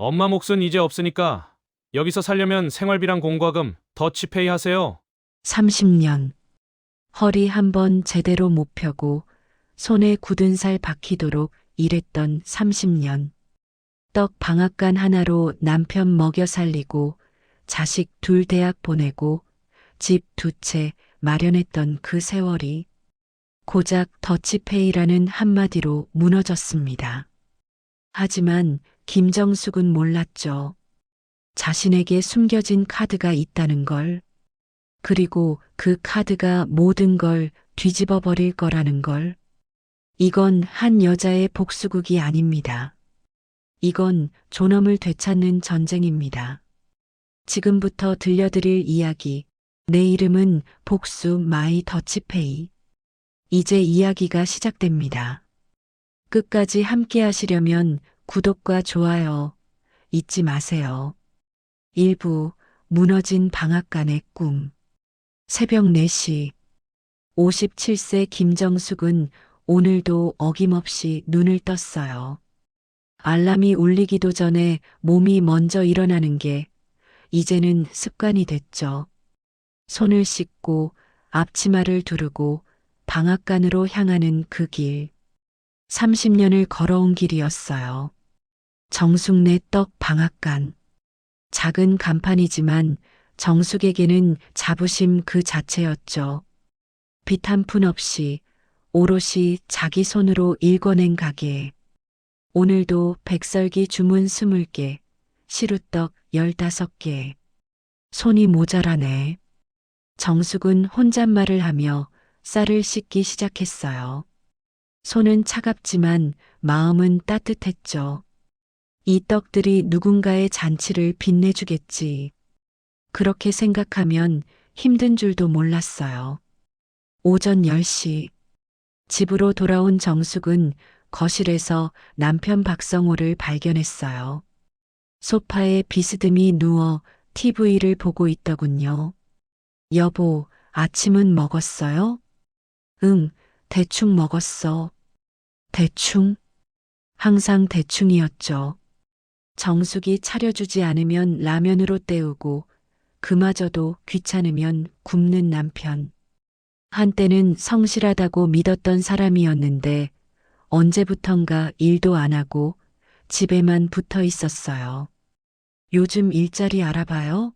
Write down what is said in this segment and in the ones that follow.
엄마 몫은 이제 없으니까 여기서 살려면 생활비랑 공과금, 더치페이 하세요. 30년. 허리 한번 제대로 못 펴고 손에 굳은 살 박히도록 일했던 30년. 떡 방앗간 하나로 남편 먹여 살리고 자식 둘 대학 보내고 집 두 채 마련했던 그 세월이 고작 더치페이라는 한마디로 무너졌습니다. 하지만 김정숙은 몰랐죠. 자신에게 숨겨진 카드가 있다는 걸, 그리고 그 카드가 모든 걸 뒤집어 버릴 거라는 걸. 이건 한 여자의 복수극이 아닙니다. 이건 존엄을 되찾는 전쟁입니다. 지금부터 들려드릴 이야기. 내 이름은 복수 마이 더치페이. 이제 이야기가 시작됩니다. 끝까지 함께 하시려면 구독과 좋아요 잊지 마세요. 1부 무너진 방앗간의 꿈. 새벽 4시. 57세 김정숙은 오늘도 어김없이 눈을 떴어요. 알람이 울리기도 전에 몸이 먼저 일어나는 게 이제는 습관이 됐죠. 손을 씻고 앞치마를 두르고 방앗간으로 향하는 그 길. 30년을 걸어온 길이었어요. 정숙네 떡 방앗간. 작은 간판이지만 정숙에게는 자부심 그 자체였죠. 빛 한 푼 없이 오롯이 자기 손으로 일궈낸 가게. 오늘도 백설기 주문 20개, 시루떡 15개. 손이 모자라네. 정숙은 혼잣말을 하며 쌀을 씻기 시작했어요. 손은 차갑지만 마음은 따뜻했죠. 이 떡들이 누군가의 잔치를 빛내주겠지. 그렇게 생각하면 힘든 줄도 몰랐어요. 오전 10시. 집으로 돌아온 정숙은 거실에서 남편 박성호를 발견했어요. 소파에 비스듬히 누워 TV를 보고 있더군요. 여보, 아침은 먹었어요? 응, 대충 먹었어. 대충? 항상 대충이었죠. 정숙이 차려주지 않으면 라면으로 때우고 그마저도 귀찮으면 굶는 남편. 한때는 성실하다고 믿었던 사람이었는데 언제부턴가 일도 안 하고 집에만 붙어 있었어요. 요즘 일자리 알아봐요?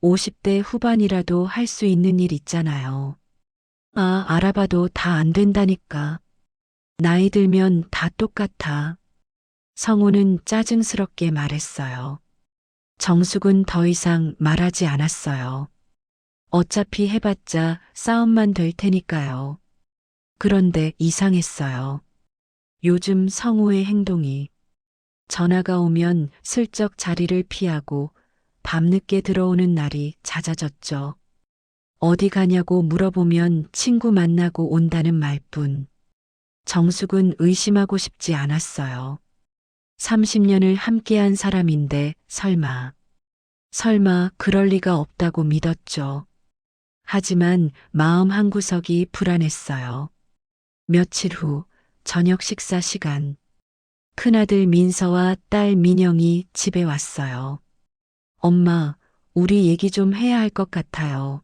50대 후반이라도 할 수 있는 일 있잖아요. 아, 알아봐도 다 안 된다니까. 나이 들면 다 똑같아. 성우는 짜증스럽게 말했어요. 정숙은 더 이상 말하지 않았어요. 어차피 해봤자 싸움만 될 테니까요. 그런데 이상했어요. 요즘 성우의 행동이 전화가 오면 슬쩍 자리를 피하고 밤늦게 들어오는 날이 잦아졌죠. 어디 가냐고 물어보면 친구 만나고 온다는 말뿐. 정숙은 의심하고 싶지 않았어요. 30년을 함께한 사람인데 설마 그럴 리가 없다고 믿었죠. 하지만 마음 한구석이 불안했어요. 며칠 후 저녁 식사 시간. 큰아들 민서와 딸 민영이 집에 왔어요. 엄마, 우리 얘기 좀 해야 할 것 같아요.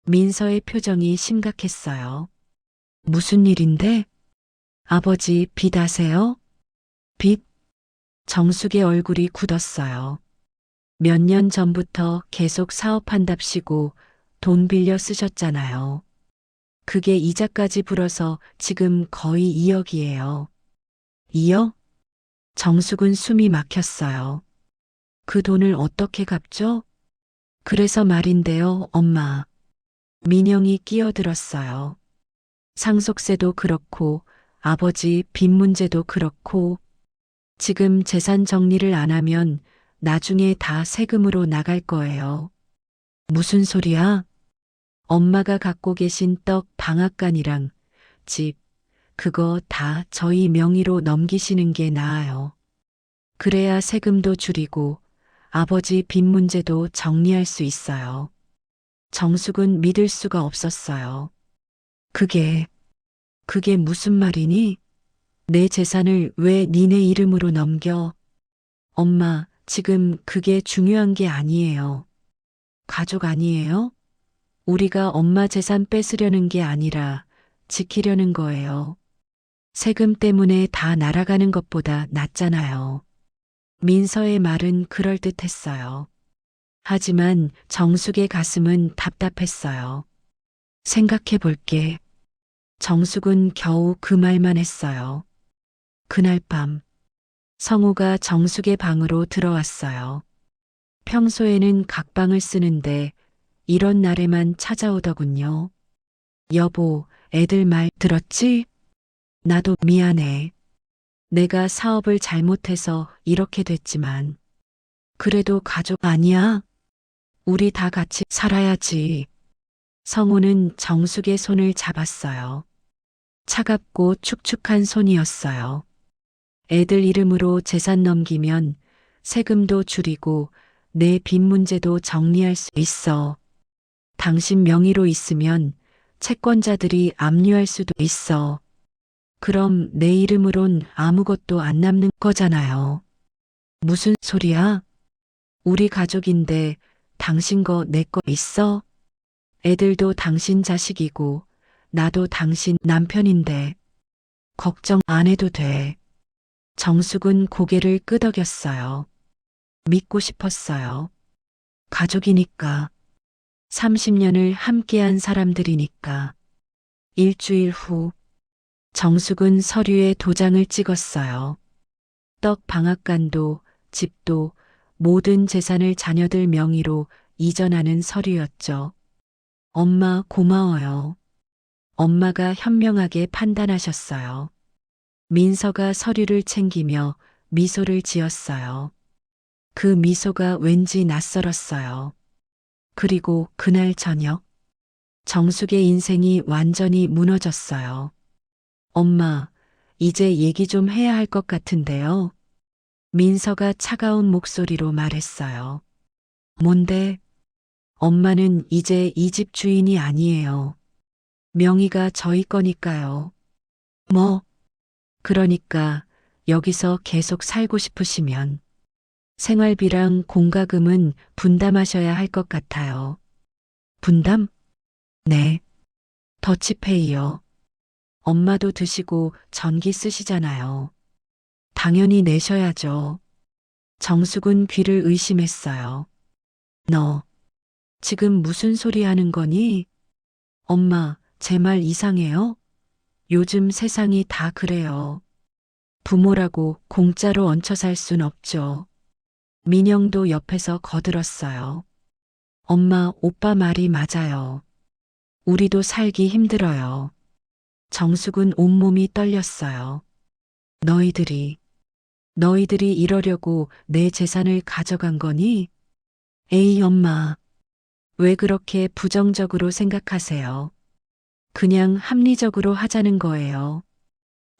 민서의 표정이 심각했어요. 무슨 일인데? 아버지 빚 아세요? 빚? 정숙의 얼굴이 굳었어요. 몇 년 전부터 계속 사업한답시고 돈 빌려 쓰셨잖아요. 그게 이자까지 불어서 지금 거의 2억이에요. 2억? 정숙은 숨이 막혔어요. 그 돈을 어떻게 갚죠? 그래서 말인데요, 엄마. 민영이 끼어들었어요. 상속세도 그렇고 아버지 빚 문제도 그렇고 지금 재산 정리를 안 하면 나중에 다 세금으로 나갈 거예요. 무슨 소리야? 엄마가 갖고 계신 떡 방앗간이랑 집, 그거 다 저희 명의로 넘기시는 게 나아요. 그래야 세금도 줄이고 아버지 빚 문제도 정리할 수 있어요. 정숙은 믿을 수가 없었어요. 그게 무슨 말이니? 내 재산을 왜 니네 이름으로 넘겨? 엄마, 지금 그게 중요한 게 아니에요. 가족 아니에요? 우리가 엄마 재산 뺏으려는 게 아니라 지키려는 거예요. 세금 때문에 다 날아가는 것보다 낫잖아요. 민서의 말은 그럴듯했어요. 하지만 정숙의 가슴은 답답했어요. 생각해 볼게. 정숙은 겨우 그 말만 했어요. 그날 밤, 성우가 정숙의 방으로 들어왔어요. 평소에는 각방을 쓰는데 이런 날에만 찾아오더군요. 여보, 애들 말 들었지? 나도 미안해. 내가 사업을 잘못해서 이렇게 됐지만, 그래도 가족 아니야? 우리 다 같이 살아야지. 성우는 정숙의 손을 잡았어요. 차갑고 축축한 손이었어요. 애들 이름으로 재산 넘기면 세금도 줄이고 내 빚 문제도 정리할 수 있어. 당신 명의로 있으면 채권자들이 압류할 수도 있어. 그럼 내 이름으론 아무것도 안 남는 거잖아요. 무슨 소리야? 우리 가족인데 당신 거 내 거 있어? 애들도 당신 자식이고 나도 당신 남편인데 걱정 안 해도 돼. 정숙은 고개를 끄덕였어요. 믿고 싶었어요. 가족이니까. 30년을 함께한 사람들이니까. 일주일 후 정숙은 서류에 도장을 찍었어요. 떡 방앗간도 집도 모든 재산을 자녀들 명의로 이전하는 서류였죠. 엄마 고마워요. 엄마가 현명하게 판단하셨어요. 민서가 서류를 챙기며 미소를 지었어요. 그 미소가 왠지 낯설었어요. 그리고 그날 저녁, 정숙의 인생이 완전히 무너졌어요. 엄마, 이제 얘기 좀 해야 할 것 같은데요. 민서가 차가운 목소리로 말했어요. 뭔데? 엄마는 이제 이 집 주인이 아니에요. 명의가 저희 거니까요. 뭐? 그러니까 여기서 계속 살고 싶으시면 생활비랑 공과금은 분담하셔야 할 것 같아요. 분담? 네. 더치페이요. 엄마도 드시고 전기 쓰시잖아요. 당연히 내셔야죠. 정숙은 귀를 의심했어요. 너, 지금 무슨 소리 하는 거니? 엄마, 제 말 이상해요? 요즘 세상이 다 그래요. 부모라고 공짜로 얹혀 살 순 없죠. 민영도 옆에서 거들었어요. 엄마, 오빠 말이 맞아요. 우리도 살기 힘들어요. 정숙은 온몸이 떨렸어요. 너희들이 이러려고 내 재산을 가져간 거니? 에이, 엄마. 왜 그렇게 부정적으로 생각하세요? 그냥 합리적으로 하자는 거예요.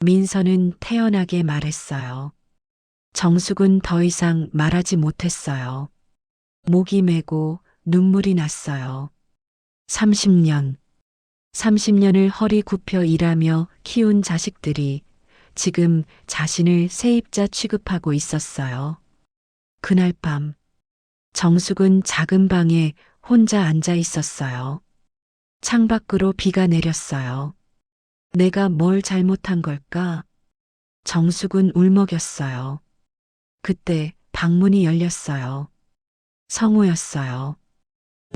민서는 태연하게 말했어요. 정숙은 더 이상 말하지 못했어요. 목이 메고 눈물이 났어요. 30년. 30년을 허리 굽혀 일하며 키운 자식들이 지금 자신을 세입자 취급하고 있었어요. 그날 밤, 정숙은 작은 방에 혼자 앉아 있었어요. 창밖으로 비가 내렸어요. 내가 뭘 잘못한 걸까? 정숙은 울먹였어요. 그때 방문이 열렸어요. 성우였어요.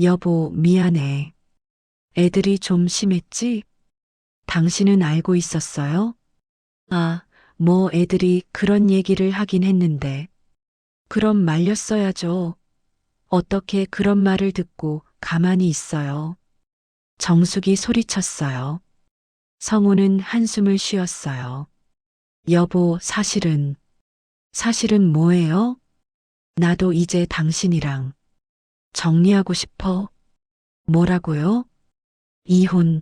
여보, 미안해. 애들이 좀 심했지? 당신은 알고 있었어요? 아, 뭐 애들이 그런 얘기를 하긴 했는데. 그럼 말렸어야죠. 어떻게 그런 말을 듣고 가만히 있어요. 정숙이 소리쳤어요. 성우는 한숨을 쉬었어요. 여보, 사실은 뭐예요? 나도 이제 당신이랑 정리하고 싶어. 뭐라고요? 이혼.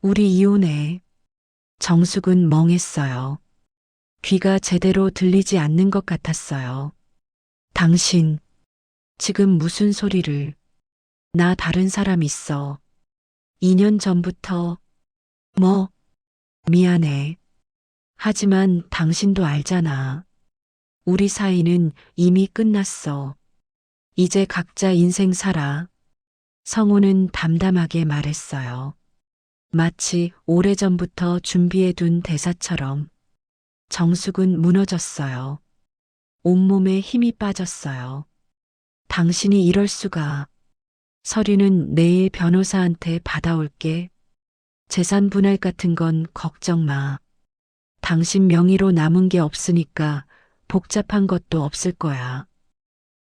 우리 이혼해. 정숙은 멍했어요. 귀가 제대로 들리지 않는 것 같았어요. 당신, 지금 무슨 소리를. 나 다른 사람 있어. 2년 전부터. 뭐? 미안해. 하지만 당신도 알잖아. 우리 사이는 이미 끝났어. 이제 각자 인생 살아. 성우는 담담하게 말했어요. 마치 오래전부터 준비해둔 대사처럼. 정숙은 무너졌어요. 온몸에 힘이 빠졌어요. 당신이 이럴 수가. 서류는 내일 변호사한테 받아올게. 재산 분할 같은 건 걱정 마. 당신 명의로 남은 게 없으니까 복잡한 것도 없을 거야.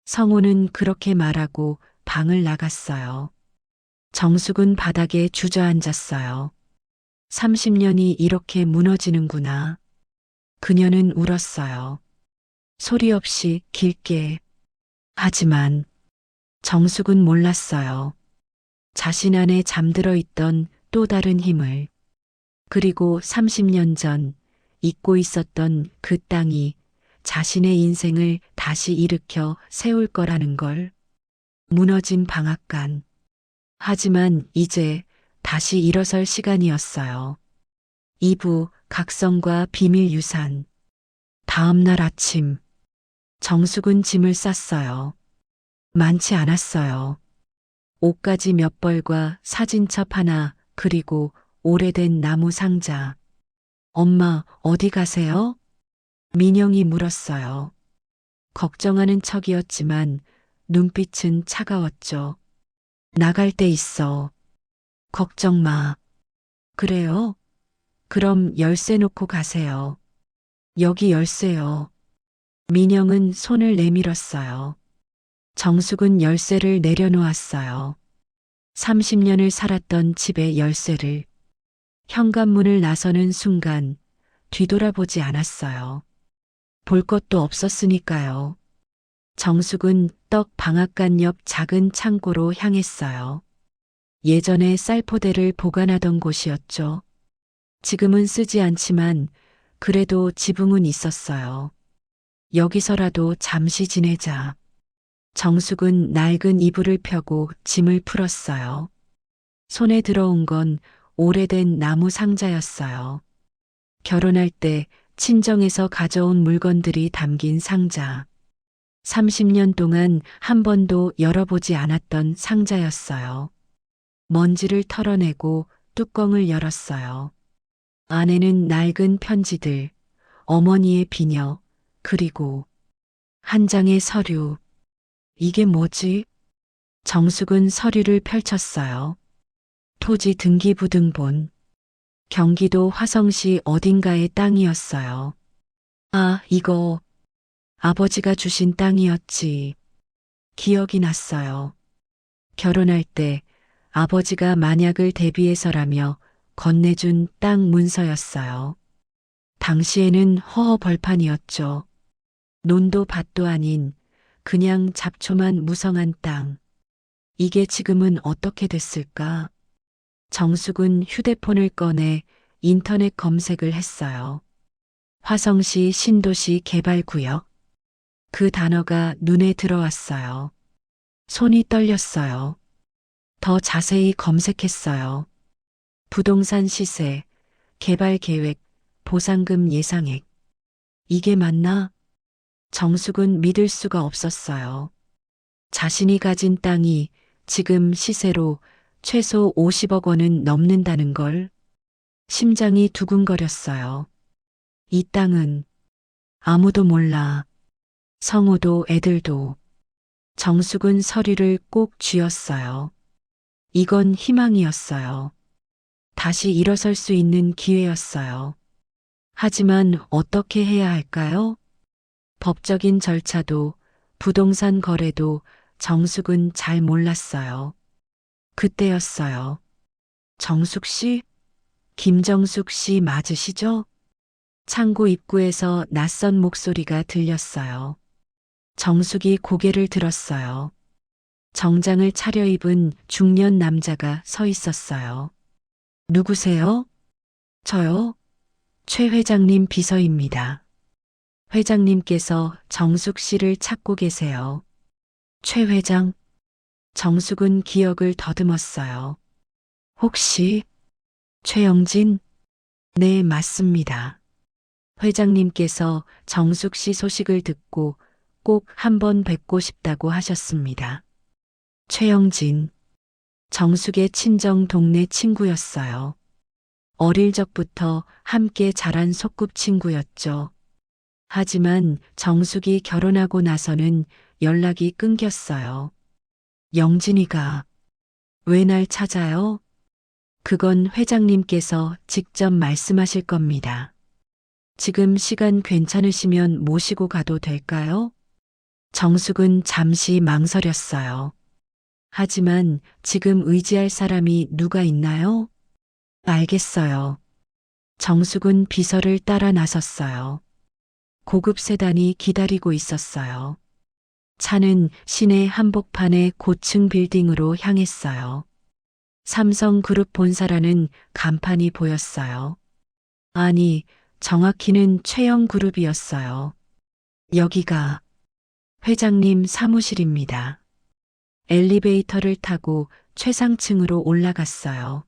성우는 그렇게 말하고 방을 나갔어요. 정숙은 바닥에 주저앉았어요. 30년이 이렇게 무너지는구나. 그녀는 울었어요. 소리 없이 길게. 하지만 정숙은 몰랐어요. 자신 안에 잠들어 있던 또 다른 힘을. 그리고 30년 전 잊고 있었던 그 땅이 자신의 인생을 다시 일으켜 세울 거라는 걸. 무너진 방앗간. 하지만 이제 다시 일어설 시간이었어요. 2부 각성과 비밀 유산. 다음 날 아침. 정숙은 짐을 쌌어요. 많지 않았어요. 옷가지 몇 벌과 사진첩 하나, 그리고 오래된 나무 상자. 엄마, 어디 가세요? 민영이 물었어요. 걱정하는 척이었지만 눈빛은 차가웠죠. 나갈 데 있어. 걱정 마. 그래요? 그럼 열쇠 놓고 가세요. 여기 열쇠요. 민영은 손을 내밀었어요. 정숙은 열쇠를 내려놓았어요. 30년을 살았던 집의 열쇠를. 현관문을 나서는 순간 뒤돌아보지 않았어요. 볼 것도 없었으니까요. 정숙은 떡 방앗간 옆 작은 창고로 향했어요. 예전에 쌀포대를 보관하던 곳이었죠. 지금은 쓰지 않지만 그래도 지붕은 있었어요. 여기서라도 잠시 지내자. 정숙은 낡은 이불을 펴고 짐을 풀었어요. 손에 들어온 건 오래된 나무 상자였어요. 결혼할 때 친정에서 가져온 물건들이 담긴 상자. 30년 동안 한 번도 열어보지 않았던 상자였어요. 먼지를 털어내고 뚜껑을 열었어요. 안에는 낡은 편지들, 어머니의 비녀, 그리고 한 장의 서류. 이게 뭐지? 정숙은 서류를 펼쳤어요. 토지 등기부등본. 경기도 화성시 어딘가의 땅이었어요. 아, 이거 아버지가 주신 땅이었지. 기억이 났어요. 결혼할 때 아버지가 만약을 대비해서라며 건네준 땅 문서였어요. 당시에는 허허 벌판이었죠. 논도 밭도 아닌 그냥 잡초만 무성한 땅. 이게 지금은 어떻게 됐을까? 정숙은 휴대폰을 꺼내 인터넷 검색을 했어요. 화성시 신도시 개발구역. 그 단어가 눈에 들어왔어요. 손이 떨렸어요. 더 자세히 검색했어요. 부동산 시세, 개발 계획, 보상금 예상액. 이게 맞나? 정숙은 믿을 수가 없었어요. 자신이 가진 땅이 지금 시세로 최소 50억 원은 넘는다는 걸. 심장이 두근거렸어요. 이 땅은 아무도 몰라. 성우도 애들도. 정숙은 서류를 꼭 쥐었어요. 이건 희망이었어요. 다시 일어설 수 있는 기회였어요. 하지만 어떻게 해야 할까요? 법적인 절차도 부동산 거래도 정숙은 잘 몰랐어요. 그때였어요. 정숙 씨? 김정숙 씨 맞으시죠? 창고 입구에서 낯선 목소리가 들렸어요. 정숙이 고개를 들었어요. 정장을 차려입은 중년 남자가 서 있었어요. 누구세요? 저요? 최 회장님 비서입니다. 회장님께서 정숙 씨를 찾고 계세요. 최 회장? 정숙은 기억을 더듬었어요. 혹시 최영진? 네, 맞습니다. 회장님께서 정숙 씨 소식을 듣고 꼭 한번 뵙고 싶다고 하셨습니다. 최영진, 정숙의 친정 동네 친구였어요. 어릴 적부터 함께 자란 소꿉친구였죠. 하지만 정숙이 결혼하고 나서는 연락이 끊겼어요. 영진이가 왜 날 찾아요? 그건 회장님께서 직접 말씀하실 겁니다. 지금 시간 괜찮으시면 모시고 가도 될까요? 정숙은 잠시 망설였어요. 하지만 지금 의지할 사람이 누가 있나요? 알겠어요. 정숙은 비서를 따라 나섰어요. 고급 세단이 기다리고 있었어요. 차는 시내 한복판의 고층 빌딩으로 향했어요. 삼성그룹 본사라는 간판이 보였어요. 아니, 정확히는 최영그룹이었어요. 여기가 회장님 사무실입니다. 엘리베이터를 타고 최상층으로 올라갔어요.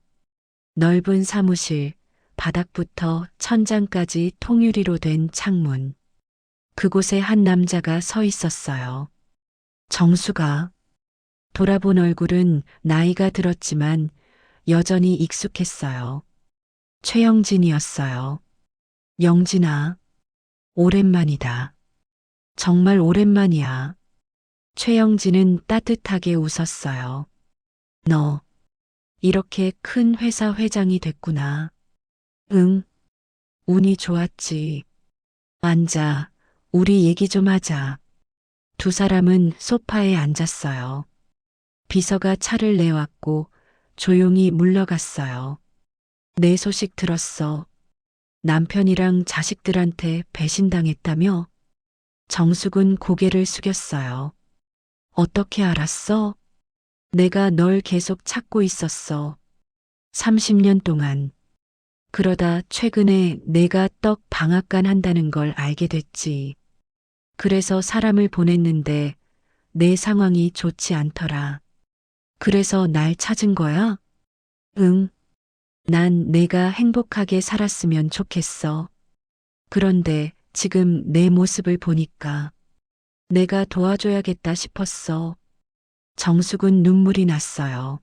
넓은 사무실, 바닥부터 천장까지 통유리로 된 창문. 그곳에 한 남자가 서 있었어요. 정수가 돌아본 얼굴은 나이가 들었지만 여전히 익숙했어요. 최영진이었어요. 영진아, 오랜만이다. 정말 오랜만이야. 최영진은 따뜻하게 웃었어요. 너, 이렇게 큰 회사 회장이 됐구나. 응, 운이 좋았지. 앉아, 우리 얘기 좀 하자. 두 사람은 소파에 앉았어요. 비서가 차를 내왔고 조용히 물러갔어요. 내 소식 들었어. 남편이랑 자식들한테 배신당했다며? 정숙은 고개를 숙였어요. 어떻게 알았어? 내가 널 계속 찾고 있었어. 30년 동안. 그러다 최근에 내가 떡 방앗간 한다는 걸 알게 됐지. 그래서 사람을 보냈는데 내 상황이 좋지 않더라. 그래서 날 찾은 거야? 응. 난 내가 행복하게 살았으면 좋겠어. 그런데 지금 내 모습을 보니까 내가 도와줘야겠다 싶었어. 정숙은 눈물이 났어요.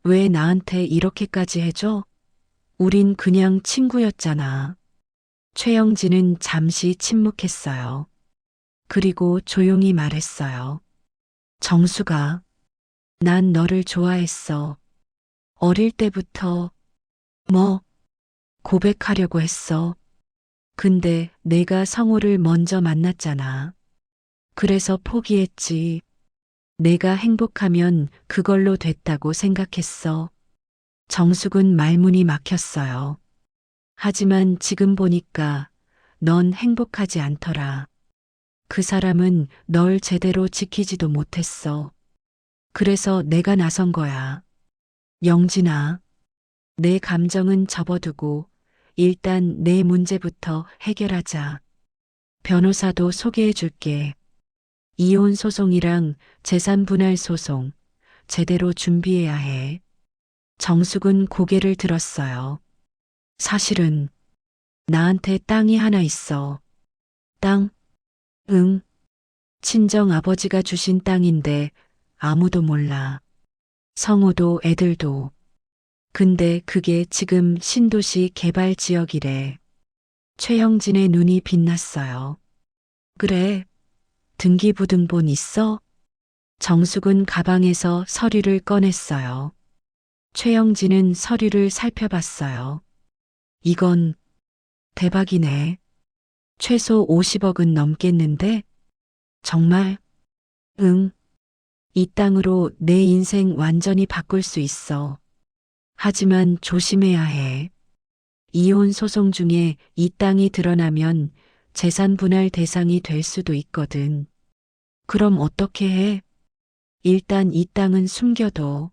왜 나한테 이렇게까지 해줘? 우린 그냥 친구였잖아. 최영진은 잠시 침묵했어요. 그리고 조용히 말했어요. 정수가, 난 너를 좋아했어. 어릴 때부터, 뭐, 고백하려고 했어. 근데 내가 성우를 먼저 만났잖아. 그래서 포기했지. 내가 행복하면 그걸로 됐다고 생각했어. 정숙은 말문이 막혔어요. 하지만 지금 보니까 넌 행복하지 않더라. 그 사람은 널 제대로 지키지도 못했어. 그래서 내가 나선 거야. 영진아, 내 감정은 접어두고 일단 내 문제부터 해결하자. 변호사도 소개해 줄게. 이혼 소송이랑 재산 분할 소송 제대로 준비해야 해. 정숙은 고개를 들었어요. 사실은 나한테 땅이 하나 있어. 땅? 응. 친정 아버지가 주신 땅인데 아무도 몰라. 성우도 애들도. 근데 그게 지금 신도시 개발 지역이래. 최영진의 눈이 빛났어요. 그래. 등기부등본 있어? 정숙은 가방에서 서류를 꺼냈어요. 최영진은 서류를 살펴봤어요. 이건 대박이네. 최소 50억은 넘겠는데? 정말? 응. 이 땅으로 내 인생 완전히 바꿀 수 있어. 하지만 조심해야 해. 이혼 소송 중에 이 땅이 드러나면 재산 분할 대상이 될 수도 있거든. 그럼 어떻게 해? 일단 이 땅은 숨겨둬.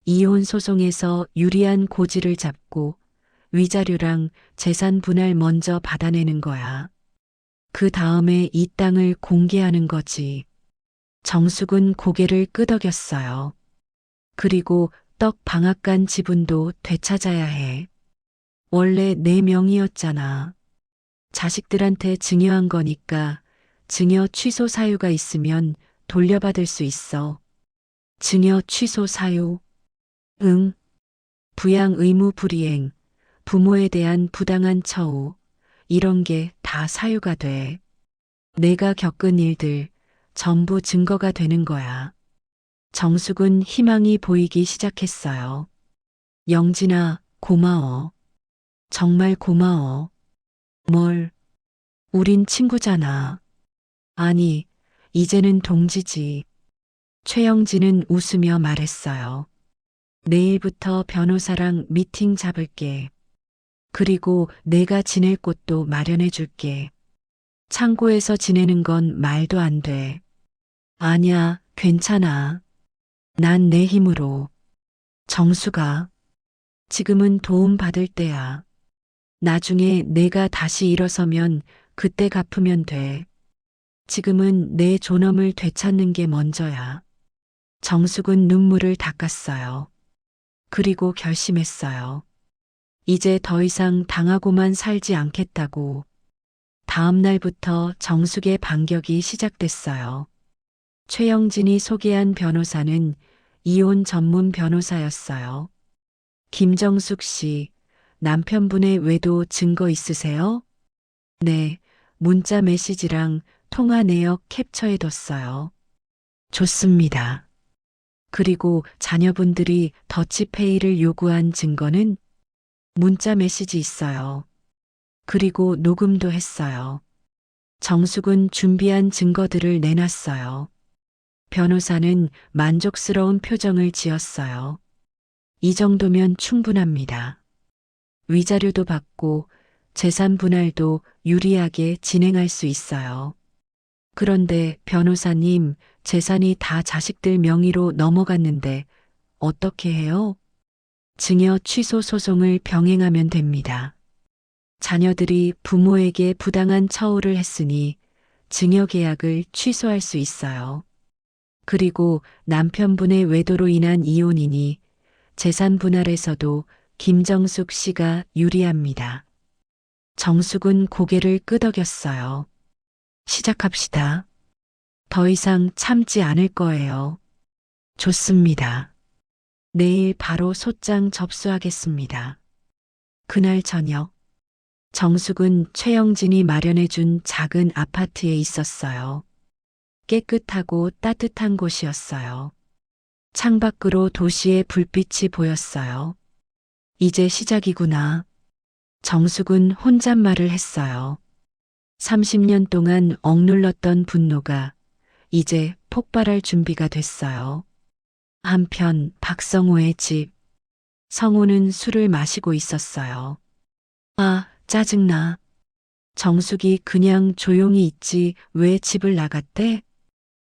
이혼 소송에서 유리한 고지를 잡고 위자료랑 재산 분할 먼저 받아내는 거야. 그 다음에 이 땅을 공개하는 거지. 정숙은 고개를 끄덕였어요. 그리고 떡 방앗간 지분도 되찾아야 해. 원래 내 명의였잖아. 자식들한테 증여한 거니까 증여 취소 사유가 있으면 돌려받을 수 있어. 증여 취소 사유. 응. 부양 의무 불이행, 부모에 대한 부당한 처우, 이런 게 다 사유가 돼. 내가 겪은 일들 전부 증거가 되는 거야. 정숙은 희망이 보이기 시작했어요. 영진아, 고마워. 정말 고마워. 뭘? 우린 친구잖아. 아니, 이제는 동지지. 최영진은 웃으며 말했어요. 내일부터 변호사랑 미팅 잡을게. 그리고 내가 지낼 곳도 마련해 줄게. 창고에서 지내는 건 말도 안 돼. 아냐, 괜찮아. 난 내 힘으로. 정수가, 지금은 도움 받을 때야. 나중에 내가 다시 일어서면 그때 갚으면 돼. 지금은 내 존엄을 되찾는 게 먼저야. 정숙은 눈물을 닦았어요. 그리고 결심했어요. 이제 더 이상 당하고만 살지 않겠다고. 다음 날부터 정숙의 반격이 시작됐어요. 최영진이 소개한 변호사는 이혼 전문 변호사였어요. 김정숙 씨, 남편분의 외도 증거 있으세요? 네, 문자 메시지랑 통화 내역 캡처해뒀어요. 좋습니다. 그리고 자녀분들이 더치페이를 요구한 증거는 문자 메시지 있어요. 그리고 녹음도 했어요. 정숙은 준비한 증거들을 내놨어요. 변호사는 만족스러운 표정을 지었어요. 이 정도면 충분합니다. 위자료도 받고 재산 분할도 유리하게 진행할 수 있어요. 그런데 변호사님, 재산이 다 자식들 명의로 넘어갔는데 어떻게 해요? 증여 취소 소송을 병행하면 됩니다. 자녀들이 부모에게 부당한 처우를 했으니 증여 계약을 취소할 수 있어요. 그리고 남편분의 외도로 인한 이혼이니 재산 분할에서도 김정숙 씨가 유리합니다. 정숙은 고개를 끄덕였어요. 시작합시다. 더 이상 참지 않을 거예요. 좋습니다. 내일 바로 소장 접수하겠습니다. 그날 저녁, 정숙은 최영진이 마련해준 작은 아파트에 있었어요. 깨끗하고 따뜻한 곳이었어요. 창밖으로 도시의 불빛이 보였어요. 이제 시작이구나. 정숙은 혼잣말을 했어요. 30년 동안 억눌렀던 분노가 이제 폭발할 준비가 됐어요. 한편 박성호의 집. 성호는 술을 마시고 있었어요. 아, 짜증나. 정숙이 그냥 조용히 있지 왜 집을 나갔대?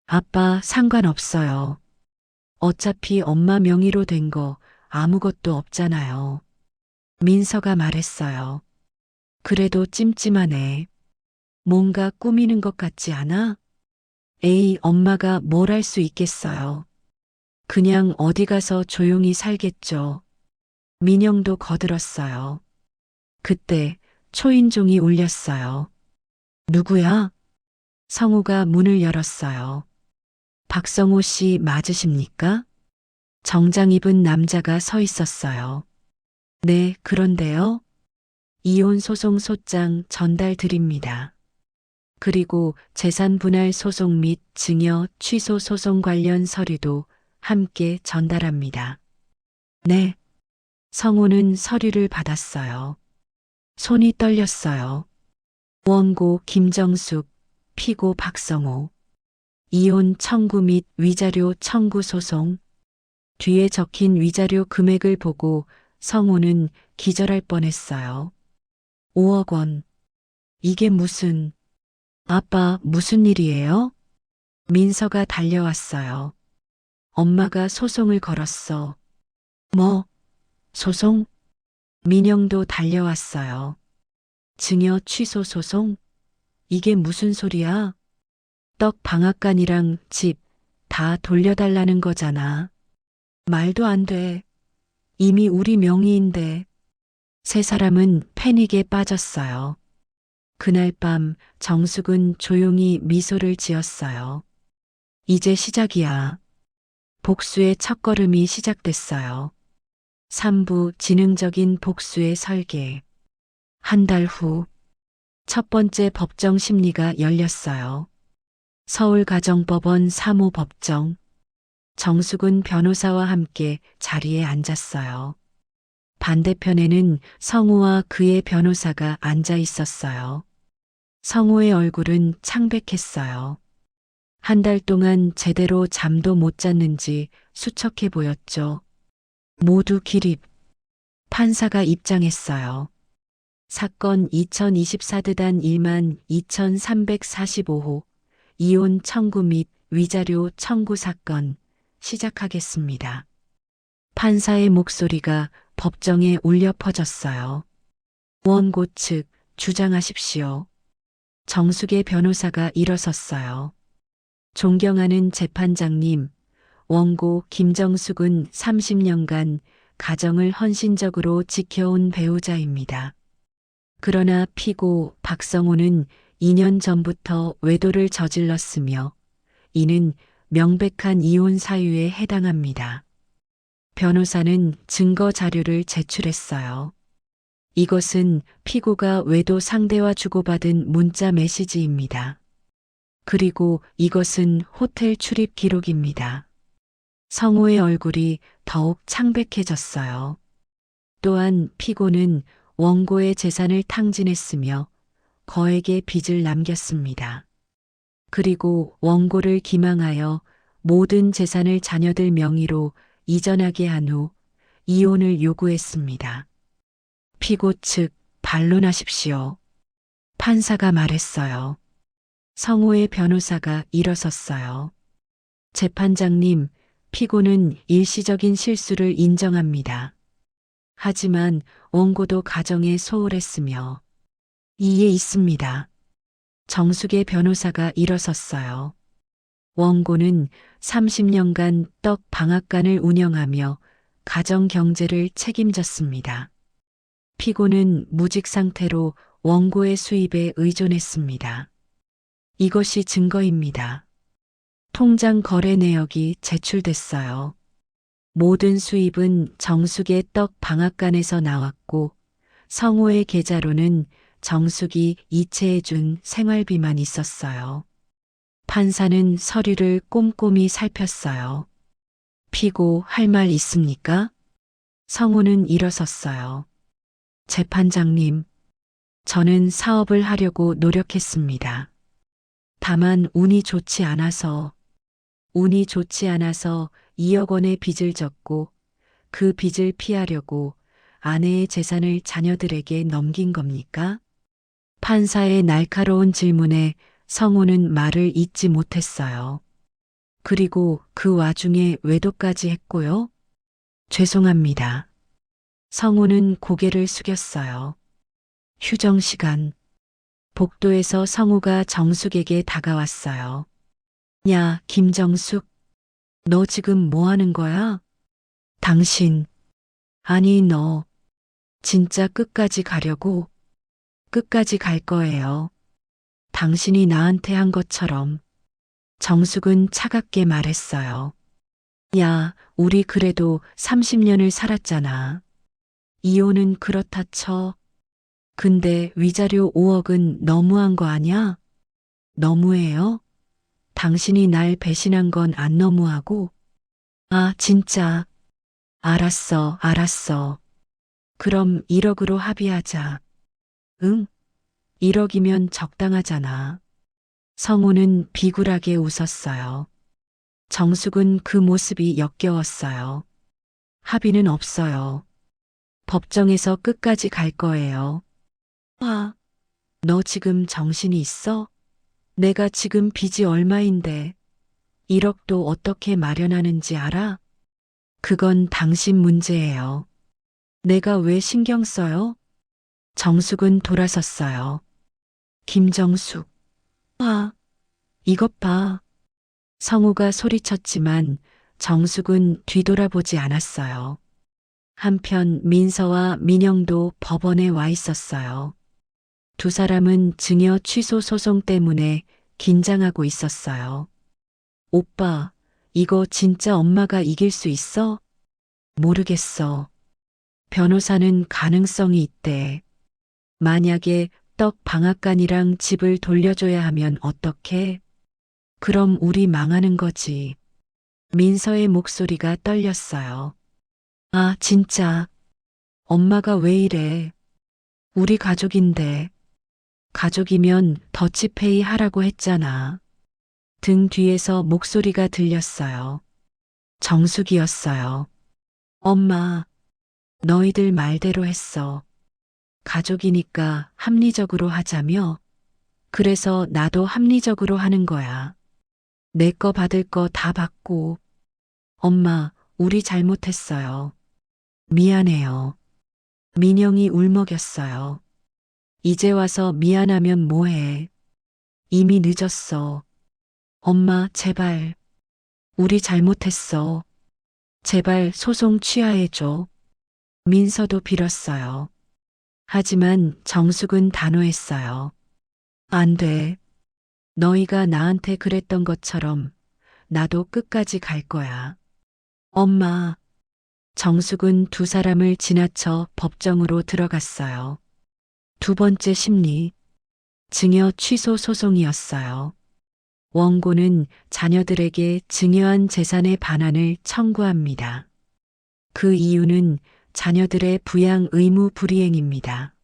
아빠 상관없어요. 어차피 엄마 명의로 된 거 아무것도 없잖아요. 민서가 말했어요. 그래도 찜찜하네. 뭔가 꾸미는 것 같지 않아? 에이, 엄마가 뭘 할 수 있겠어요. 그냥 어디 가서 조용히 살겠죠. 민영도 거들었어요. 그때 초인종이 울렸어요. 누구야? 성우가 문을 열었어요. 박성호 씨 맞으십니까? 정장 입은 남자가 서 있었어요. 네, 그런데요. 이혼 소송 소장 전달 드립니다. 그리고 재산 분할 소송 및 증여 취소 소송 관련 서류도 함께 전달합니다. 네. 성우는 서류를 받았어요. 손이 떨렸어요. 원고 김정숙, 피고 박성호. 이혼 청구 및 위자료 청구 소송. 뒤에 적힌 위자료 금액을 보고 성우는 기절할 뻔했어요. 5억 원. 이게 무슨... 아빠, 무슨 일이에요? 민서가 달려왔어요. 엄마가 소송을 걸었어. 뭐? 소송? 민영도 달려왔어요. 증여 취소 소송? 이게 무슨 소리야? 떡 방앗간이랑 집 다 돌려달라는 거잖아. 말도 안 돼. 이미 우리 명의인데. 세 사람은 패닉에 빠졌어요. 그날 밤 정숙은 조용히 미소를 지었어요. 이제 시작이야. 복수의 첫걸음이 시작됐어요. 3부 지능적인 복수의 설계. 한 달 후, 첫 번째 법정 심리가 열렸어요. 서울가정법원 사무법정. 정숙은 변호사와 함께 자리에 앉았어요. 반대편에는 성우와 그의 변호사가 앉아 있었어요. 성우의 얼굴은 창백했어요. 한 달 동안 제대로 잠도 못 잤는지 수척해 보였죠. 모두 기립. 판사가 입장했어요. 사건 2024드단 12345호 이혼 청구 및 위자료 청구 사건 시작하겠습니다. 판사의 목소리가 법정에 울려 퍼졌어요. 원고 측 주장하십시오. 정숙의 변호사가 일어섰어요. 존경하는 재판장님, 원고 김정숙은 30년간 가정을 헌신적으로 지켜온 배우자입니다. 그러나 피고 박성호는 2년 전부터 외도를 저질렀으며 이는 명백한 이혼 사유에 해당합니다. 변호사는 증거 자료를 제출했어요. 이것은 피고가 외도 상대와 주고받은 문자 메시지입니다. 그리고 이것은 호텔 출입 기록입니다. 성우의 얼굴이 더욱 창백해졌어요. 또한 피고는 원고의 재산을 탕진했으며 거액의 빚을 남겼습니다. 그리고 원고를 기망하여 모든 재산을 자녀들 명의로 이전하게 한 후 이혼을 요구했습니다. 피고 측 반론하십시오. 판사가 말했어요. 성우의 변호사가 일어섰어요. 재판장님, 피고는 일시적인 실수를 인정합니다. 하지만 원고도 가정에 소홀했으며 이에 있습니다. 정숙의 변호사가 일어섰어요. 원고는 30년간 떡 방앗간을 운영하며 가정 경제를 책임졌습니다. 피고는 무직 상태로 원고의 수입에 의존했습니다. 이것이 증거입니다. 통장 거래 내역이 제출됐어요. 모든 수입은 정숙의 떡 방앗간에서 나왔고 성우의 계좌로는 정숙이 이체해준 생활비만 있었어요. 판사는 서류를 꼼꼼히 살폈어요. 피고 할 말 있습니까? 성우는 일어섰어요. 재판장님, 저는 사업을 하려고 노력했습니다. 다만 운이 좋지 않아서 2억 원의 빚을 졌고 그 빚을 피하려고 아내의 재산을 자녀들에게 넘긴 겁니까? 판사의 날카로운 질문에 성우는 말을 잇지 못했어요. 그리고 그 와중에 외도까지 했고요? 죄송합니다. 성우는 고개를 숙였어요. 휴정 시간. 복도에서 성우가 정숙에게 다가왔어요. 야, 김정숙. 너 지금 뭐 하는 거야? 당신. 아니, 너. 진짜 끝까지 가려고? 끝까지 갈 거예요. 당신이 나한테 한 것처럼. 정숙은 차갑게 말했어요. 야, 우리 그래도 30년을 살았잖아. 이혼은 그렇다 쳐. 근데 위자료 5억은 너무한 거 아냐? 너무해요? 당신이 날 배신한 건 안 너무하고? 아, 진짜. 알았어. 그럼 1억으로 합의하자. 응? 1억이면 적당하잖아. 성우는 비굴하게 웃었어요. 정숙은 그 모습이 역겨웠어요. 합의는 없어요. 법정에서 끝까지 갈 거예요. 아, 너 지금 정신이 있어? 내가 지금 빚이 얼마인데 1억도 어떻게 마련하는지 알아? 그건 당신 문제예요. 내가 왜 신경 써요? 정숙은 돌아섰어요. 김정숙. 아, 이것 봐. 성우가 소리쳤지만 정숙은 뒤돌아보지 않았어요. 한편 민서와 민영도 법원에 와 있었어요. 두 사람은 증여 취소 소송 때문에 긴장하고 있었어요. 오빠, 이거 진짜 엄마가 이길 수 있어? 모르겠어. 변호사는 가능성이 있대. 만약에 떡 방앗간이랑 집을 돌려줘야 하면 어떡해? 그럼 우리 망하는 거지. 민서의 목소리가 떨렸어요. 아, 진짜. 엄마가 왜 이래? 우리 가족인데. 가족이면 더치페이 하라고 했잖아. 등 뒤에서 목소리가 들렸어요. 정숙이었어요. 엄마, 너희들 말대로 했어. 가족이니까 합리적으로 하자며. 그래서 나도 합리적으로 하는 거야. 내 거 받을 거 다 받고. 엄마, 우리 잘못했어요. 미안해요. 민영이 울먹였어요. 이제 와서 미안하면 뭐해. 이미 늦었어. 엄마, 제발. 우리 잘못했어. 제발 소송 취하해줘. 민서도 빌었어요. 하지만 정숙은 단호했어요. 안 돼. 너희가 나한테 그랬던 것처럼 나도 끝까지 갈 거야. 엄마. 정숙은 두 사람을 지나쳐 법정으로 들어갔어요. 두 번째 심리. 증여 취소 소송이었어요. 원고는 자녀들에게 증여한 재산의 반환을 청구합니다. 그 이유는 자녀들의 부양 의무 불이행입니다.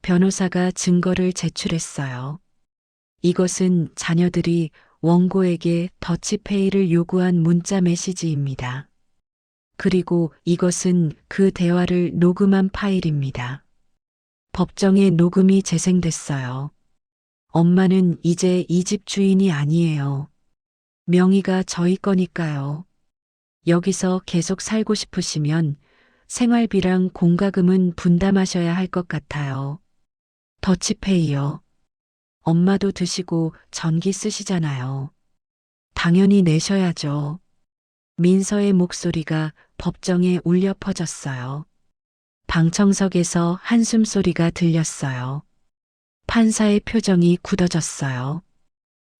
변호사가 증거를 제출했어요. 이것은 자녀들이 원고에게 더치페이를 요구한 문자 메시지입니다. 그리고 이것은 그 대화를 녹음한 파일입니다. 법정에 녹음이 재생됐어요. 엄마는 이제 이 집 주인이 아니에요. 명의가 저희 거니까요. 여기서 계속 살고 싶으시면 생활비랑 공과금은 분담하셔야 할 것 같아요. 더치페이요. 엄마도 드시고 전기 쓰시잖아요. 당연히 내셔야죠. 민서의 목소리가 법정에 울려 퍼졌어요. 방청석에서 한숨소리가 들렸어요. 판사의 표정이 굳어졌어요.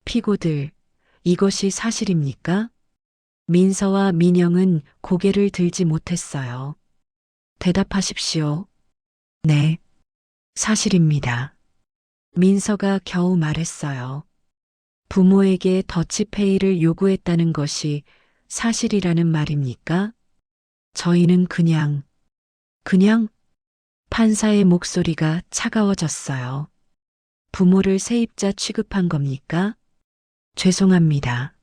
피고들, 이것이 사실입니까? 민서와 민영은 고개를 들지 못했어요. 대답하십시오. 네, 사실입니다. 민서가 겨우 말했어요. 부모에게 더치페이를 요구했다는 것이 사실이라는 말입니까? 저희는 그냥 판사의 목소리가 차가워졌어요. 부모를 세입자 취급한 겁니까? 죄송합니다.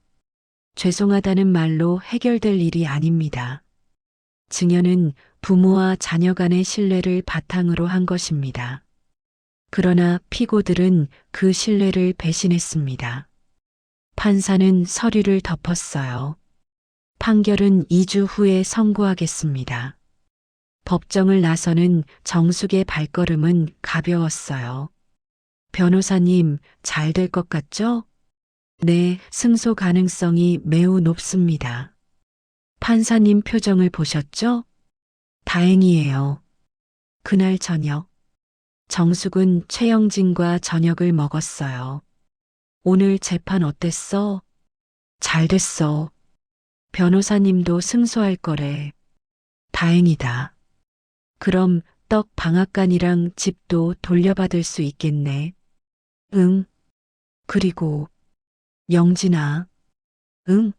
죄송하다는 말로 해결될 일이 아닙니다. 증여는 부모와 자녀 간의 신뢰를 바탕으로 한 것입니다. 그러나 피고들은 그 신뢰를 배신했습니다. 판사는 서류를 덮었어요. 판결은 2주 후에 선고하겠습니다. 법정을 나서는 정숙의 발걸음은 가벼웠어요. 변호사님, 잘 될 것 같죠? 네, 승소 가능성이 매우 높습니다. 판사님 표정을 보셨죠? 다행이에요. 그날 저녁, 정숙은 최영진과 저녁을 먹었어요. 오늘 재판 어땠어? 잘 됐어. 변호사님도 승소할 거래. 다행이다. 그럼 떡 방앗간이랑 집도 돌려받을 수 있겠네. 응. 그리고 영진아. 응.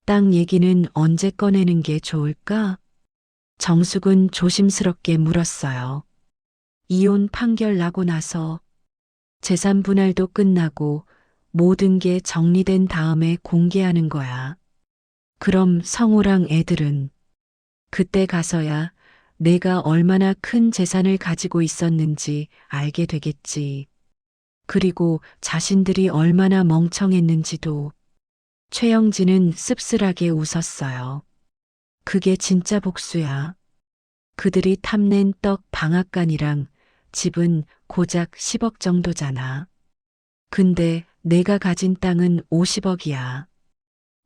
땅 얘기는 언제 꺼내는 게 좋을까? 정숙은 조심스럽게 물었어요. 이혼 판결 나고 나서 재산 분할도 끝나고 모든 게 정리된 다음에 공개하는 거야. 그럼 성우랑 애들은 그때 가서야 내가 얼마나 큰 재산을 가지고 있었는지 알게 되겠지. 그리고 자신들이 얼마나 멍청했는지도. 최영진은 씁쓸하게 웃었어요. 그게 진짜 복수야. 그들이 탐낸 떡 방앗간이랑 집은 고작 10억 정도잖아. 근데 내가 가진 땅은 50억이야.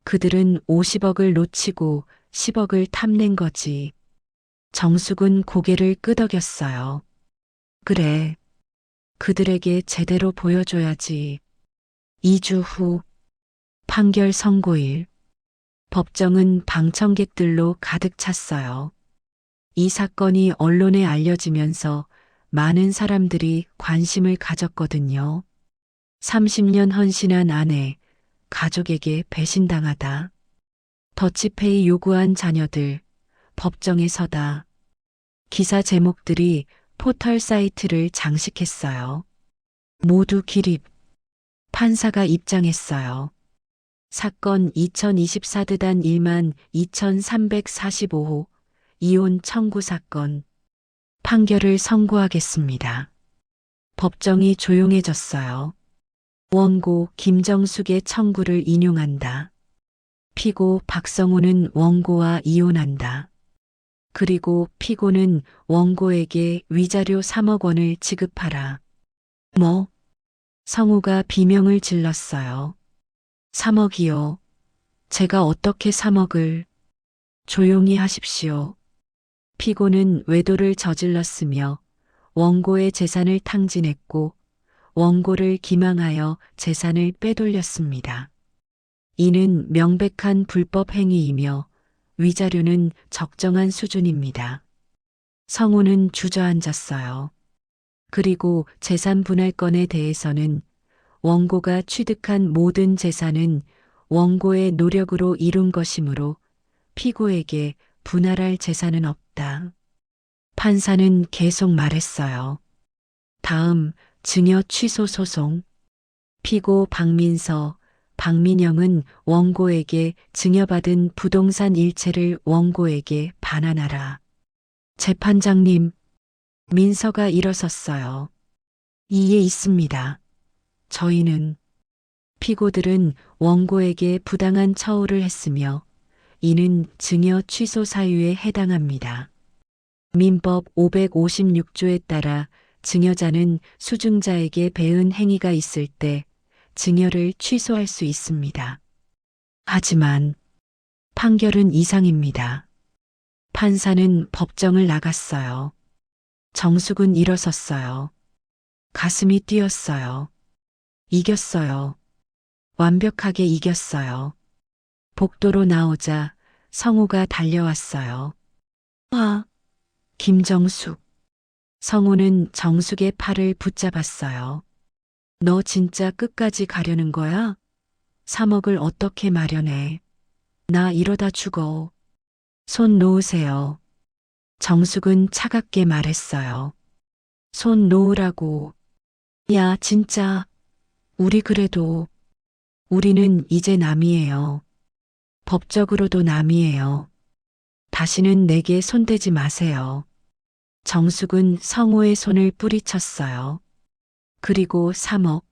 그들은 50억을 놓치고 10억을 탐낸 거지. 정숙은 고개를 끄덕였어요. 그래. 그들에게 제대로 보여줘야지. 2주 후 판결 선고일. 법정은 방청객들로 가득 찼어요. 이 사건이 언론에 알려지면서 많은 사람들이 관심을 가졌거든요. 30년 헌신한 아내, 가족에게 배신당하다. 더치페이 요구한 자녀들, 법정에 서다. 기사 제목들이 포털 사이트를 장식했어요. 모두 기립. 판사가 입장했어요. 사건 2024드단 1만 2345호 이혼 청구 사건. 판결을 선고하겠습니다. 법정이 조용해졌어요. 원고 김정숙의 청구를 인용한다. 피고 박성우는 원고와 이혼한다. 그리고 피고는 원고에게 위자료 3억 원을 지급하라. 뭐? 성우가 비명을 질렀어요. 3억이요. 제가 어떻게 3억을. 조용히 하십시오. 피고는 외도를 저질렀으며 원고의 재산을 탕진했고 원고를 기망하여 재산을 빼돌렸습니다. 이는 명백한 불법 행위이며 위자료는 적정한 수준입니다. 성우는 주저앉았어요. 그리고 재산 분할건에 대해서는 원고가 취득한 모든 재산은 원고의 노력으로 이룬 것이므로 피고에게 분할할 재산은 없다. 판사는 계속 말했어요. 다음 증여 취소 소송. 피고 박민서, 박민영은 원고에게 증여받은 부동산 일체를 원고에게 반환하라. 재판장님, 민서가 일어섰어요. 이에 있습니다. 저희는 피고들은 원고에게 부당한 처우를 했으며 이는 증여 취소 사유에 해당합니다. 민법 556조에 따라 증여자는 수증자에게 배은 행위가 있을 때 증여를 취소할 수 있습니다. 하지만 판결은 이상입니다. 판사는 법정을 나갔어요. 정숙은 일어섰어요. 가슴이 뛰었어요. 이겼어요. 완벽하게 이겼어요. 복도로 나오자 성우가 달려왔어요. 아, 김정숙. 성우는 정숙의 팔을 붙잡았어요. 너 진짜 끝까지 가려는 거야? 3억을 어떻게 마련해? 나 이러다 죽어. 손 놓으세요. 정숙은 차갑게 말했어요. 손 놓으라고. 야, 진짜. 우리는 이제 남이에요. 법적으로도 남이에요. 다시는 내게 손대지 마세요. 정숙은 성우의 손을 뿌리쳤어요. 그리고 3억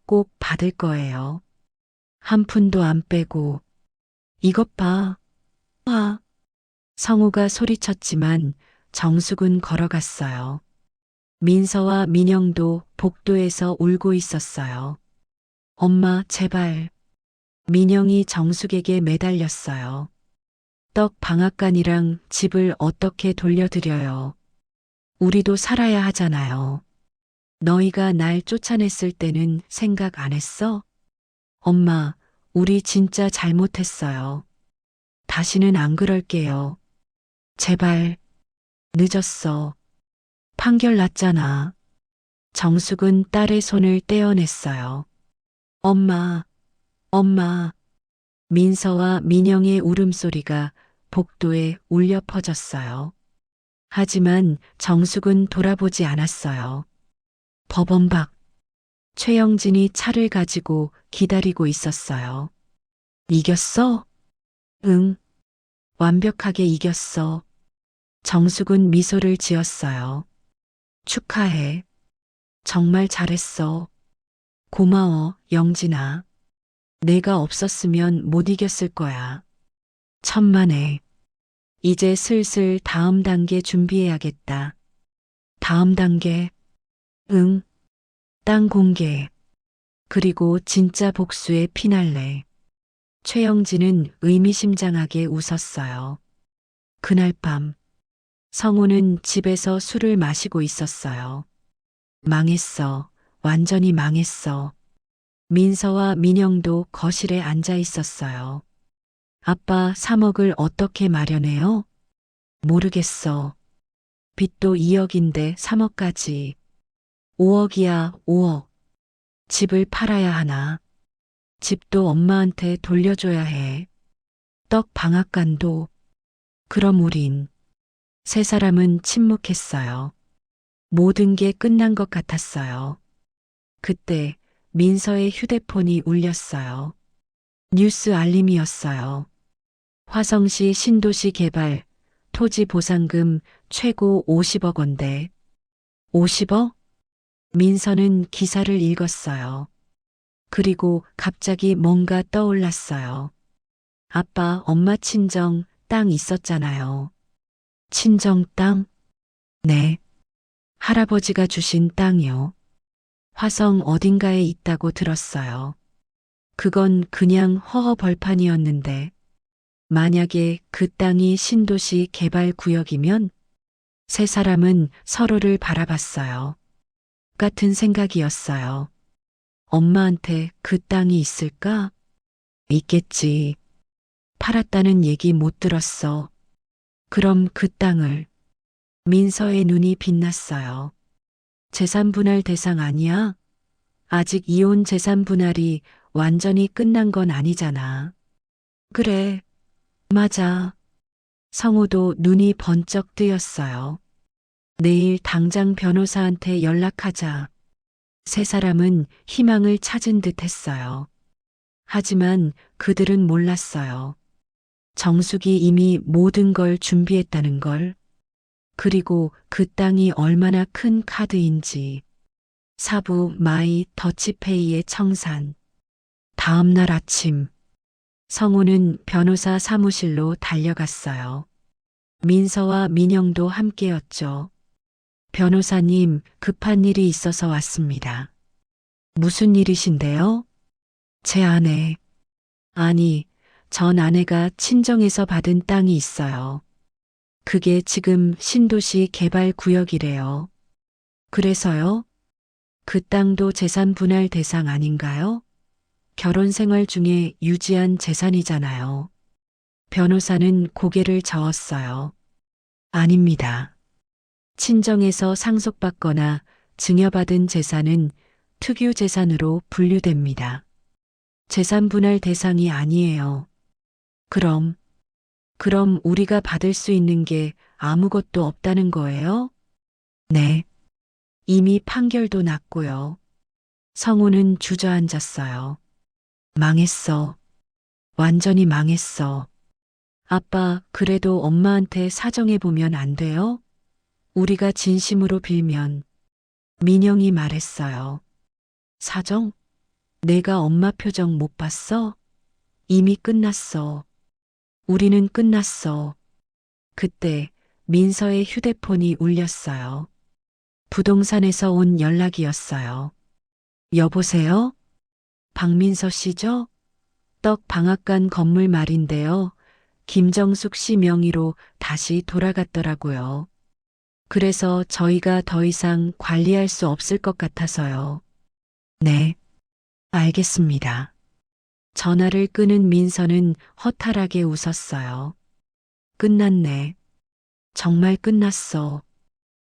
꼭 받을 거예요. 한 푼도 안 빼고. 이것 봐. 와. 성우가 소리쳤지만 정숙은 걸어갔어요. 민서와 민영도 복도에서 울고 있었어요. 엄마, 제발. 민영이 정숙에게 매달렸어요. 떡 방앗간이랑 집을 어떻게 돌려드려요. 우리도 살아야 하잖아요. 너희가 날 쫓아냈을 때는 생각 안 했어? 엄마, 우리 진짜 잘못했어요. 다시는 안 그럴게요. 제발. 늦었어. 판결 났잖아. 정숙은 딸의 손을 떼어냈어요. 엄마, 엄마. 민서와 민영의 울음소리가 복도에 울려 퍼졌어요. 하지만 정숙은 돌아보지 않았어요. 법원 밖. 최영진이 차를 가지고 기다리고 있었어요. 이겼어? 응. 완벽하게 이겼어. 정숙은 미소를 지었어요. 축하해. 정말 잘했어. 고마워, 영진아. 내가 없었으면 못 이겼을 거야. 천만에. 이제 슬슬 다음 단계 준비해야겠다. 다음 단계? 응. 땅 공개. 그리고 진짜 복수의 피날레. 최영진은 의미심장하게 웃었어요. 그날 밤, 성우는 집에서 술을 마시고 있었어요. 망했어. 완전히 망했어. 민서와 민영도 거실에 앉아 있었어요. 아빠 3억을 어떻게 마련해요? 모르겠어. 빚도 2억인데 3억까지. 5억이야, 5억. 집을 팔아야 하나. 집도 엄마한테 돌려줘야 해. 떡 방앗간도. 그럼 우린. 세 사람은 침묵했어요. 모든 게 끝난 것 같았어요. 그때 민서의 휴대폰이 울렸어요. 뉴스 알림이었어요. 화성시 신도시 개발, 토지 보상금 최고 50억 원대. 50억? 민서는 기사를 읽었어요. 그리고 갑자기 뭔가 떠올랐어요. 아빠, 엄마 친정 땅 있었잖아요. 친정 땅? 네. 할아버지가 주신 땅이요. 화성 어딘가에 있다고 들었어요. 그건 그냥 허허벌판이었는데 만약에 그 땅이 신도시 개발 구역이면 세 사람은 서로를 바라봤어요. 같은 생각이었어요. 엄마한테 그 땅이 있을까? 있겠지. 팔았다는 얘기 못 들었어. 그럼 그 땅을. 민서의 눈이 빛났어요. 재산 분할 대상 아니야? 아직 이혼 재산 분할이 완전히 끝난 건 아니잖아. 그래, 맞아. 성우도 눈이 번쩍 뜨였어요. 내일 당장 변호사한테 연락하자. 세 사람은 희망을 찾은 듯 했어요. 하지만 그들은 몰랐어요. 정숙이 이미 모든 걸 준비했다는 걸. 그리고 그 땅이 얼마나 큰 카드인지. 사부 마이 더치페이의 청산. 다음 날 아침, 성우는 변호사 사무실로 달려갔어요. 민서와 민영도 함께였죠. 변호사님, 급한 일이 있어서 왔습니다. 무슨 일이신데요? 제 아내. 아니, 전 아내가 친정에서 받은 땅이 있어요. 그게 지금 신도시 개발 구역이래요. 그래서요? 그 땅도 재산 분할 대상 아닌가요? 결혼 생활 중에 유지한 재산이잖아요. 변호사는 고개를 저었어요. 아닙니다. 친정에서 상속받거나 증여받은 재산은 특유 재산으로 분류됩니다. 재산 분할 대상이 아니에요. 그럼 우리가 받을 수 있는 게 아무것도 없다는 거예요? 네. 이미 판결도 났고요. 성우는 주저앉았어요. 망했어. 완전히 망했어. 아빠, 그래도 엄마한테 사정해보면 안 돼요? 우리가 진심으로 빌면. 민영이 말했어요. 사정? 내가 엄마 표정 못 봤어? 이미 끝났어. 우리는 끝났어. 그때 민서의 휴대폰이 울렸어요. 부동산에서 온 연락이었어요. 여보세요? 박민서 씨죠? 떡 방앗간 건물 말인데요. 김정숙 씨 명의로 다시 돌아갔더라고요. 그래서 저희가 더 이상 관리할 수 없을 것 같아서요. 네, 알겠습니다. 전화를 끄는 민서는 허탈하게 웃었어요. 끝났네. 정말 끝났어.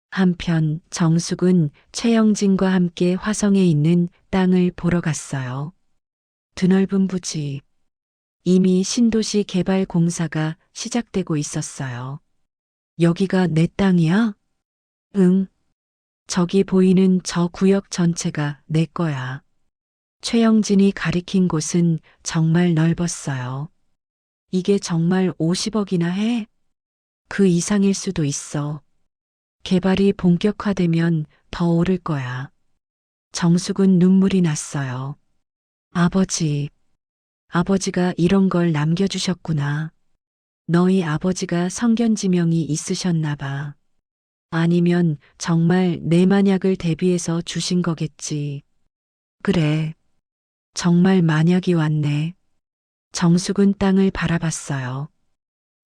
한편 정숙은 최영진과 함께 화성에 있는 땅을 보러 갔어요. 드넓은 부지. 이미 신도시 개발 공사가 시작되고 있었어요. 여기가 내 땅이야? 응. 저기 보이는 저 구역 전체가 내 거야. 최영진이 가리킨 곳은 정말 넓었어요. 이게 정말 50억이나 해? 그 이상일 수도 있어. 개발이 본격화되면 더 오를 거야. 정숙은 눈물이 났어요. 아버지가 이런 걸 남겨주셨구나. 너희 아버지가 성견지명이 있으셨나 봐. 아니면 정말 내 만약을 대비해서 주신 거겠지. 그래. 정말 만약이 왔네. 정숙은 땅을 바라봤어요.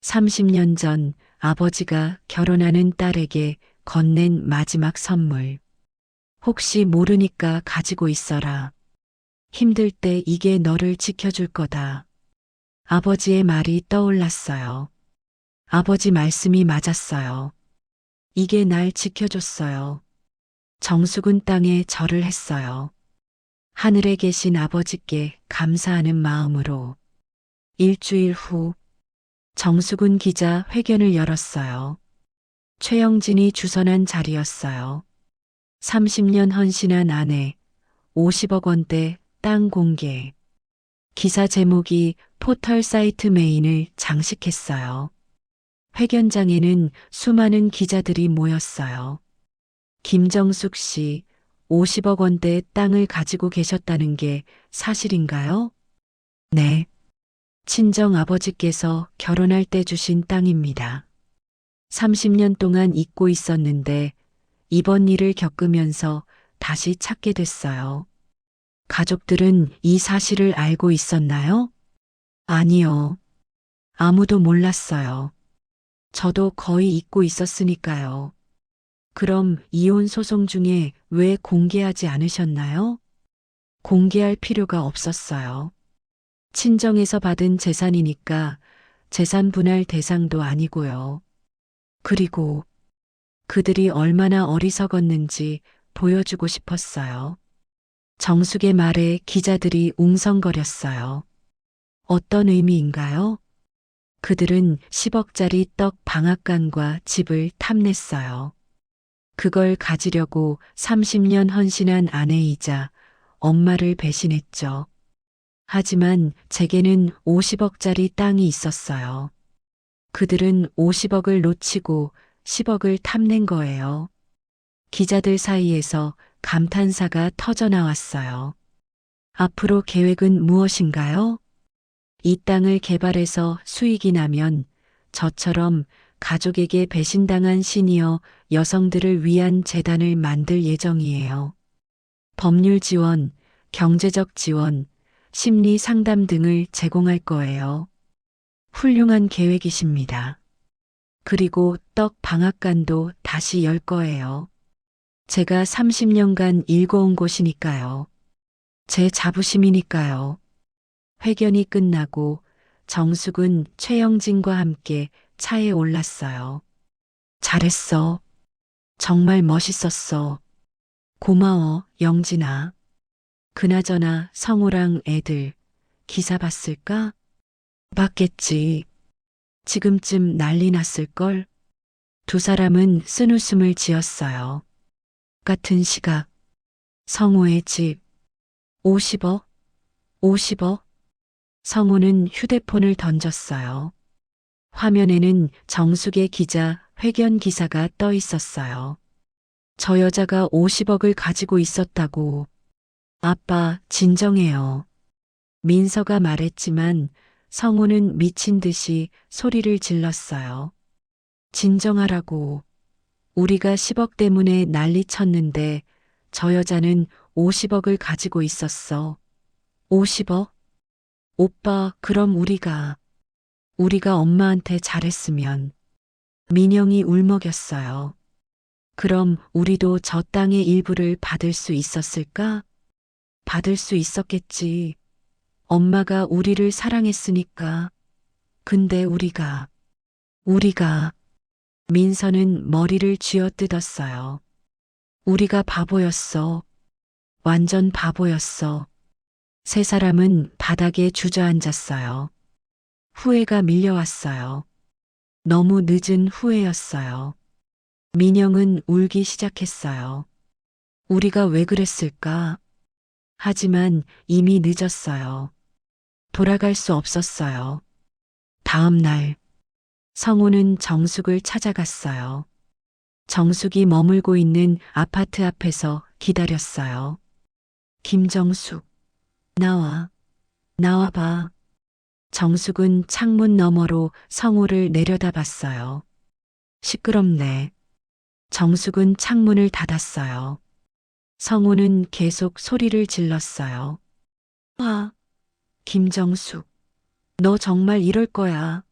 30년 전 아버지가 결혼하는 딸에게 건넨 마지막 선물. 혹시 모르니까 가지고 있어라. 힘들 때 이게 너를 지켜줄 거다. 아버지의 말이 떠올랐어요. 아버지 말씀이 맞았어요. 이게 날 지켜줬어요. 정숙은 땅에 절을 했어요. 하늘에 계신 아버지께 감사하는 마음으로. 일주일 후 정숙은 기자 회견을 열었어요. 최영진이 주선한 자리였어요. 30년 헌신한 아내, 50억 원대 땅 공개. 기사 제목이 포털 사이트 메인을 장식했어요. 회견장에는 수많은 기자들이 모였어요. 김정숙 씨, 50억 원대 땅을 가지고 계셨다는 게 사실인가요? 네. 친정 아버지께서 결혼할 때 주신 땅입니다. 30년 동안 잊고 있었는데 이번 일을 겪으면서 다시 찾게 됐어요. 가족들은 이 사실을 알고 있었나요? 아니요. 아무도 몰랐어요. 저도 거의 잊고 있었으니까요. 그럼 이혼 소송 중에 왜 공개하지 않으셨나요? 공개할 필요가 없었어요. 친정에서 받은 재산이니까 재산 분할 대상도 아니고요. 그리고 그들이 얼마나 어리석었는지 보여주고 싶었어요. 정숙의 말에 기자들이 웅성거렸어요. 어떤 의미인가요? 그들은 10억짜리 떡 방앗간과 집을 탐냈어요. 그걸 가지려고 30년 헌신한 아내이자 엄마를 배신했죠. 하지만 제게는 50억짜리 땅이 있었어요. 그들은 50억을 놓치고 10억을 탐낸 거예요. 기자들 사이에서 감탄사가 터져나왔어요. 앞으로 계획은 무엇인가요? 이 땅을 개발해서 수익이 나면 저처럼 가족에게 배신당한 시니어 여성들을 위한 재단을 만들 예정이에요. 법률 지원, 경제적 지원, 심리 상담 등을 제공할 거예요. 훌륭한 계획이십니다. 그리고 떡 방앗간도 다시 열 거예요. 제가 30년간 일궈온 곳이니까요. 제 자부심이니까요. 회견이 끝나고 정숙은 최영진과 함께 차에 올랐어요. 잘했어. 정말 멋있었어. 고마워, 영진아. 그나저나 성우랑 애들 기사 봤을까? 봤겠지. 지금쯤 난리 났을걸? 두 사람은 쓴웃음을 지었어요. 같은 시각. 성우의 집. 50억? 50억? 성우는 휴대폰을 던졌어요. 화면에는 정숙의 기자 회견 기사가 떠 있었어요. 저 여자가 50억을 가지고 있었다고. 아빠, 진정해요. 민서가 말했지만 성우는 미친 듯이 소리를 질렀어요. 진정하라고. 우리가 10억 때문에 난리 쳤는데 저 여자는 50억을 가지고 있었어. 50억? 오빠, 그럼 우리가 엄마한테 잘했으면. 민영이 울먹였어요. 그럼 우리도 저 땅의 일부를 받을 수 있었을까? 받을 수 있었겠지. 엄마가 우리를 사랑했으니까. 근데 우리가. 민서는 머리를 쥐어뜯었어요. 우리가 바보였어. 완전 바보였어. 세 사람은 바닥에 주저앉았어요. 후회가 밀려왔어요. 너무 늦은 후회였어요. 민영은 울기 시작했어요. 우리가 왜 그랬을까? 하지만 이미 늦었어요. 돌아갈 수 없었어요. 다음 날, 성우는 정숙을 찾아갔어요. 정숙이 머물고 있는 아파트 앞에서 기다렸어요. 김정숙, 나와봐. 정숙은 창문 너머로 성우를 내려다봤어요. 시끄럽네. 정숙은 창문을 닫았어요. 성우는 계속 소리를 질렀어요. 김정숙, 너 정말 이럴 거야.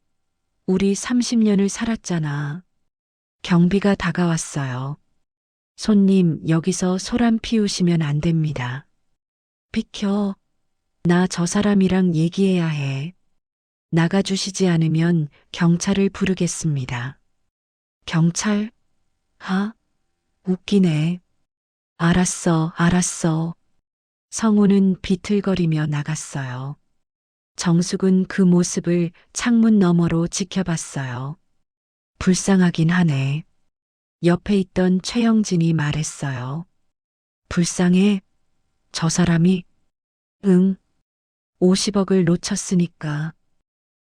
우리 30년을 살았잖아. 경비가 다가왔어요. 손님, 여기서 소란 피우시면 안 됩니다. 비켜. 나 저 사람이랑 얘기해야 해. 나가주시지 않으면 경찰을 부르겠습니다. 경찰? 하? 웃기네. 알았어, 알았어. 성우는 비틀거리며 나갔어요. 정숙은 그 모습을 창문 너머로 지켜봤어요. 불쌍하긴 하네. 옆에 있던 최영진이 말했어요. 불쌍해? 저 사람이? 응. 50억을 놓쳤으니까.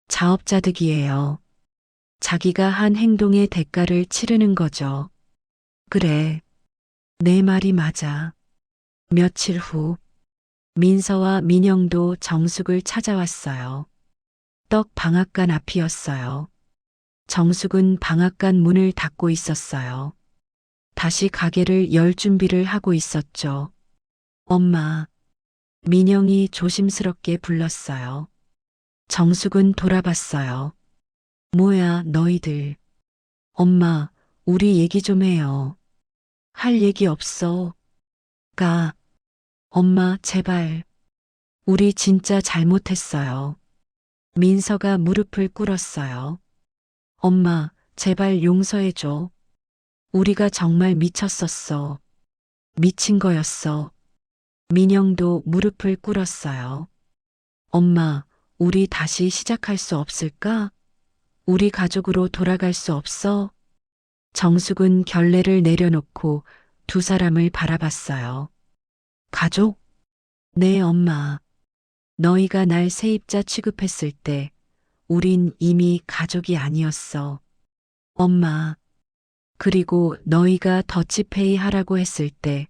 자업자득이에요. 자기가 한 행동의 대가를 치르는 거죠. 그래. 내 말이 맞아. 며칠 후, 민서와 민영도 정숙을 찾아왔어요. 떡 방앗간 앞이었어요. 정숙은 방앗간 문을 닫고 있었어요. 다시 가게를 열 준비를 하고 있었죠. 엄마, 민영이 조심스럽게 불렀어요. 정숙은 돌아봤어요. 뭐야, 너희들. 엄마, 우리 얘기 좀 해요. 할 얘기 없어. 가. 엄마, 제발. 우리 진짜 잘못했어요. 민서가 무릎을 꿇었어요. 엄마, 제발 용서해줘. 우리가 정말 미쳤었어. 미친 거였어. 민영도 무릎을 꿇었어요. 엄마, 우리 다시 시작할 수 없을까? 우리 가족으로 돌아갈 수 없어? 정숙은 결례를 내려놓고 두 사람을 바라봤어요. 가족? 네, 엄마. 너희가 날 세입자 취급했을 때 우린 이미 가족이 아니었어. 엄마. 그리고 너희가 더치페이 하라고 했을 때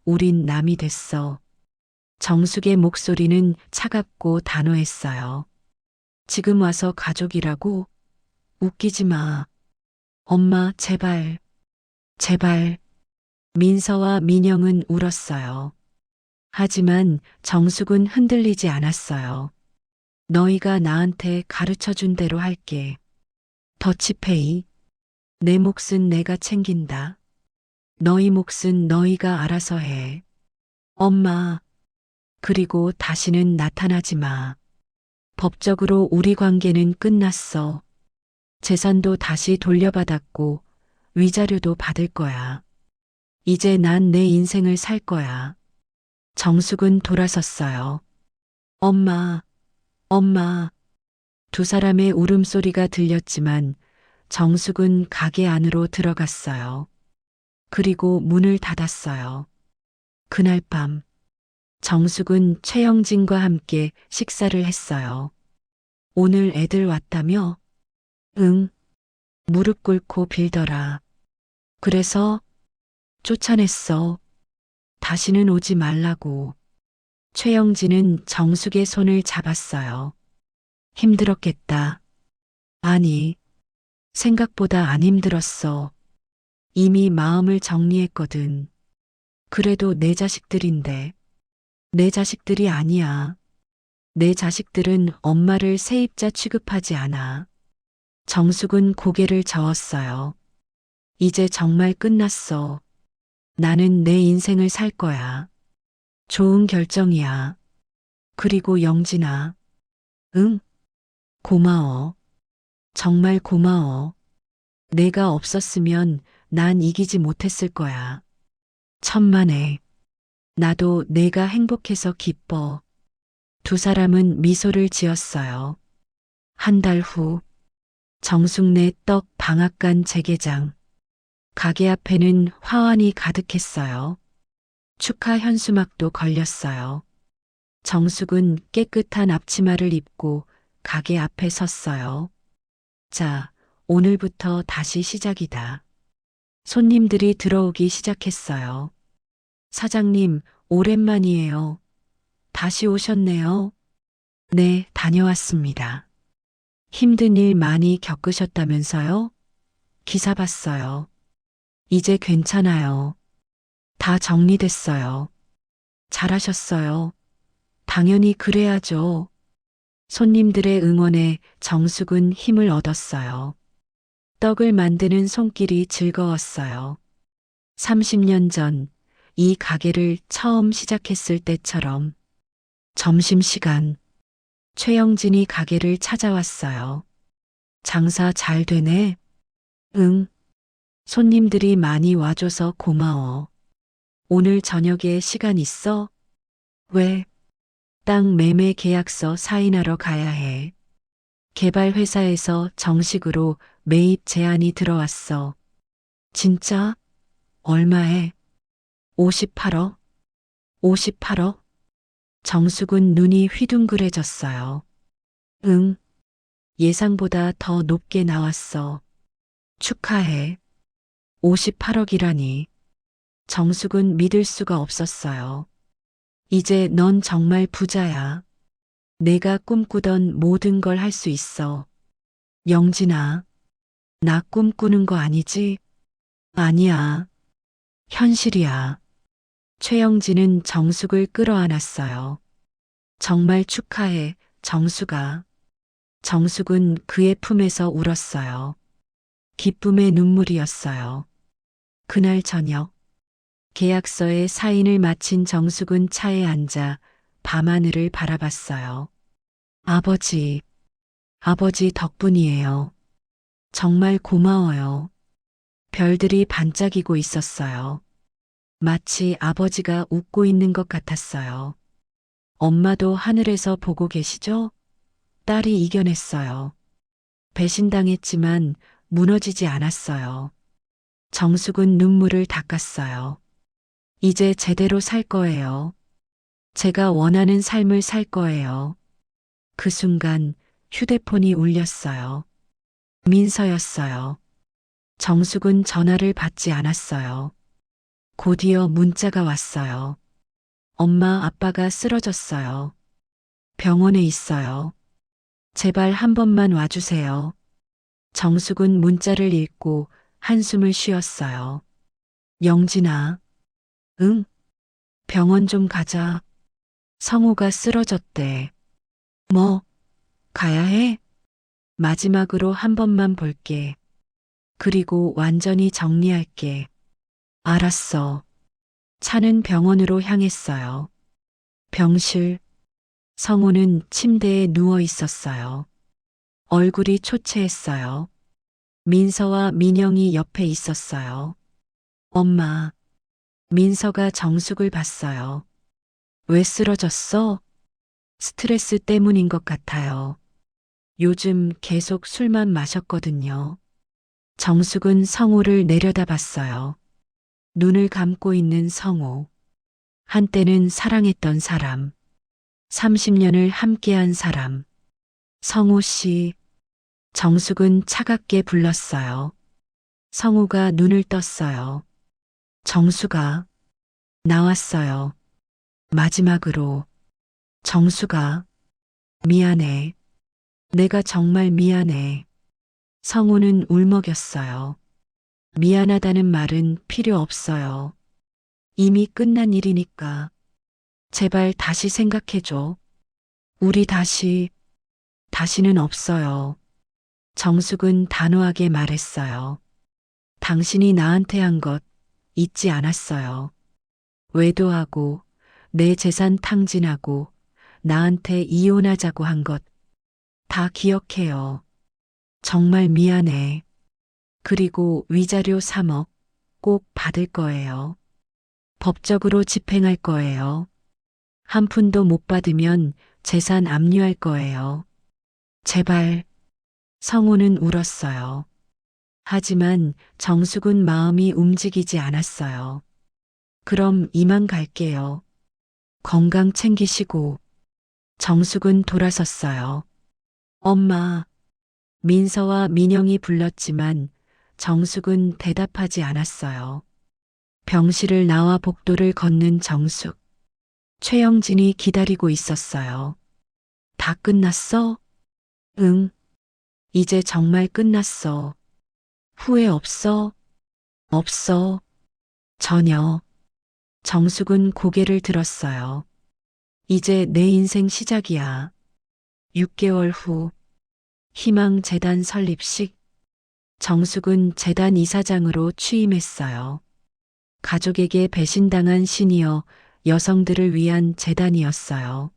우린 남이 됐어. 정숙의 목소리는 차갑고 단호했어요. 지금 와서 가족이라고? 웃기지 마. 엄마, 제발. 제발. 민서와 민영은 울었어요. 하지만 정숙은 흔들리지 않았어요. 너희가 나한테 가르쳐 준 대로 할게. 더치페이. 내 몫은 내가 챙긴다. 너희 몫은 너희가 알아서 해. 엄마. 그리고 다시는 나타나지 마. 법적으로 우리 관계는 끝났어. 재산도 다시 돌려받았고 위자료도 받을 거야. 이제 난 내 인생을 살 거야. 정숙은 돌아섰어요. 엄마, 엄마. 두 사람의 울음소리가 들렸지만 정숙은 가게 안으로 들어갔어요. 그리고 문을 닫았어요. 그날 밤, 정숙은 최영진과 함께 식사를 했어요. 오늘 애들 왔다며? 응. 무릎 꿇고 빌더라. 그래서 쫓아냈어. 다시는 오지 말라고. 최영진은 정숙의 손을 잡았어요. 힘들었겠다. 아니, 생각보다 안 힘들었어. 이미 마음을 정리했거든. 그래도 내 자식들인데. 내 자식들이 아니야. 내 자식들은 엄마를 세입자 취급하지 않아. 정숙은 고개를 저었어요. 이제 정말 끝났어. 나는 내 인생을 살 거야. 좋은 결정이야. 그리고 영진아. 응? 고마워. 정말 고마워. 내가 없었으면 난 이기지 못했을 거야. 천만에. 나도 내가 행복해서 기뻐. 두 사람은 미소를 지었어요. 한 달 후, 정숙네 떡 방앗간 재개장. 가게 앞에는 화환이 가득했어요. 축하 현수막도 걸렸어요. 정숙은 깨끗한 앞치마를 입고 가게 앞에 섰어요. 자, 오늘부터 다시 시작이다. 손님들이 들어오기 시작했어요. 사장님, 오랜만이에요. 다시 오셨네요. 네, 다녀왔습니다. 힘든 일 많이 겪으셨다면서요? 기사 봤어요. 이제 괜찮아요. 다 정리됐어요. 잘하셨어요. 당연히 그래야죠. 손님들의 응원에 정숙은 힘을 얻었어요. 떡을 만드는 손길이 즐거웠어요. 30년 전 이 가게를 처음 시작했을 때처럼 점심시간 최영진이 가게를 찾아왔어요. 장사 잘 되네? 응. 손님들이 많이 와줘서 고마워. 오늘 저녁에 시간 있어? 왜? 땅 매매 계약서 사인하러 가야 해. 개발 회사에서 정식으로 매입 제안이 들어왔어. 진짜? 얼마에? 58억? 58억? 정숙은 눈이 휘둥그레졌어요. 응, 예상보다 더 높게 나왔어. 축하해. 58억이라니. 정숙은 믿을 수가 없었어요. 이제 넌 정말 부자야. 내가 꿈꾸던 모든 걸 할 수 있어. 영진아, 나 꿈꾸는 거 아니지? 아니야. 현실이야. 최영진은 정숙을 끌어안았어요. 정말 축하해, 정숙아. 정숙은 그의 품에서 울었어요. 기쁨의 눈물이었어요. 그날 저녁, 계약서에 사인을 마친 정숙은 차에 앉아 밤하늘을 바라봤어요. 아버지, 아버지 덕분이에요. 정말 고마워요. 별들이 반짝이고 있었어요. 마치 아버지가 웃고 있는 것 같았어요. 엄마도 하늘에서 보고 계시죠? 딸이 이겨냈어요. 배신당했지만 무너지지 않았어요. 정숙은 눈물을 닦았어요. 이제 제대로 살 거예요. 제가 원하는 삶을 살 거예요. 그 순간 휴대폰이 울렸어요. 민서였어요. 정숙은 전화를 받지 않았어요. 곧이어 문자가 왔어요. 엄마, 아빠가 쓰러졌어요. 병원에 있어요. 제발 한 번만 와주세요. 정숙은 문자를 읽고 한숨을 쉬었어요. 영진아, 응? 병원 좀 가자. 성우가 쓰러졌대. 뭐, 가야 해? 마지막으로 한 번만 볼게. 그리고 완전히 정리할게. 알았어. 차는 병원으로 향했어요. 병실. 성우는 침대에 누워 있었어요. 얼굴이 초췌했어요. 민서와 민영이 옆에 있었어요. 엄마. 민서가 정숙을 봤어요. 왜 쓰러졌어? 스트레스 때문인 것 같아요. 요즘 계속 술만 마셨거든요. 정숙은 성우를 내려다봤어요. 눈을 감고 있는 성우. 한때는 사랑했던 사람. 30년을 함께한 사람. 성우 씨. 정숙은 차갑게 불렀어요. 성우가 눈을 떴어요. 정숙아. 나왔어요. 마지막으로. 정숙아. 미안해. 내가 정말 미안해. 성우는 울먹였어요. 미안하다는 말은 필요 없어요. 이미 끝난 일이니까. 제발 다시 생각해줘. 우리 다시는 없어요. 정숙은 단호하게 말했어요. 당신이 나한테 한 것 잊지 않았어요. 외도하고, 내 재산 탕진하고, 나한테 이혼하자고 한 것 다 기억해요. 정말 미안해. 그리고 위자료 3억 꼭 받을 거예요. 법적으로 집행할 거예요. 한 푼도 못 받으면 재산 압류할 거예요. 제발. 성우는 울었어요. 하지만 정숙은 마음이 움직이지 않았어요. 그럼 이만 갈게요. 건강 챙기시고. 정숙은 돌아섰어요. 엄마. 민서와 민영이 불렀지만 정숙은 대답하지 않았어요. 병실을 나와 복도를 걷는 정숙. 최영진이 기다리고 있었어요. 다 끝났어? 응. 이제 정말 끝났어. 후회 없어? 없어. 전혀. 정숙은 고개를 들었어요. 이제 내 인생 시작이야. 6개월 후. 희망재단 설립식. 정숙은 재단 이사장으로 취임했어요. 가족에게 배신당한 시니어 여성들을 위한 재단이었어요.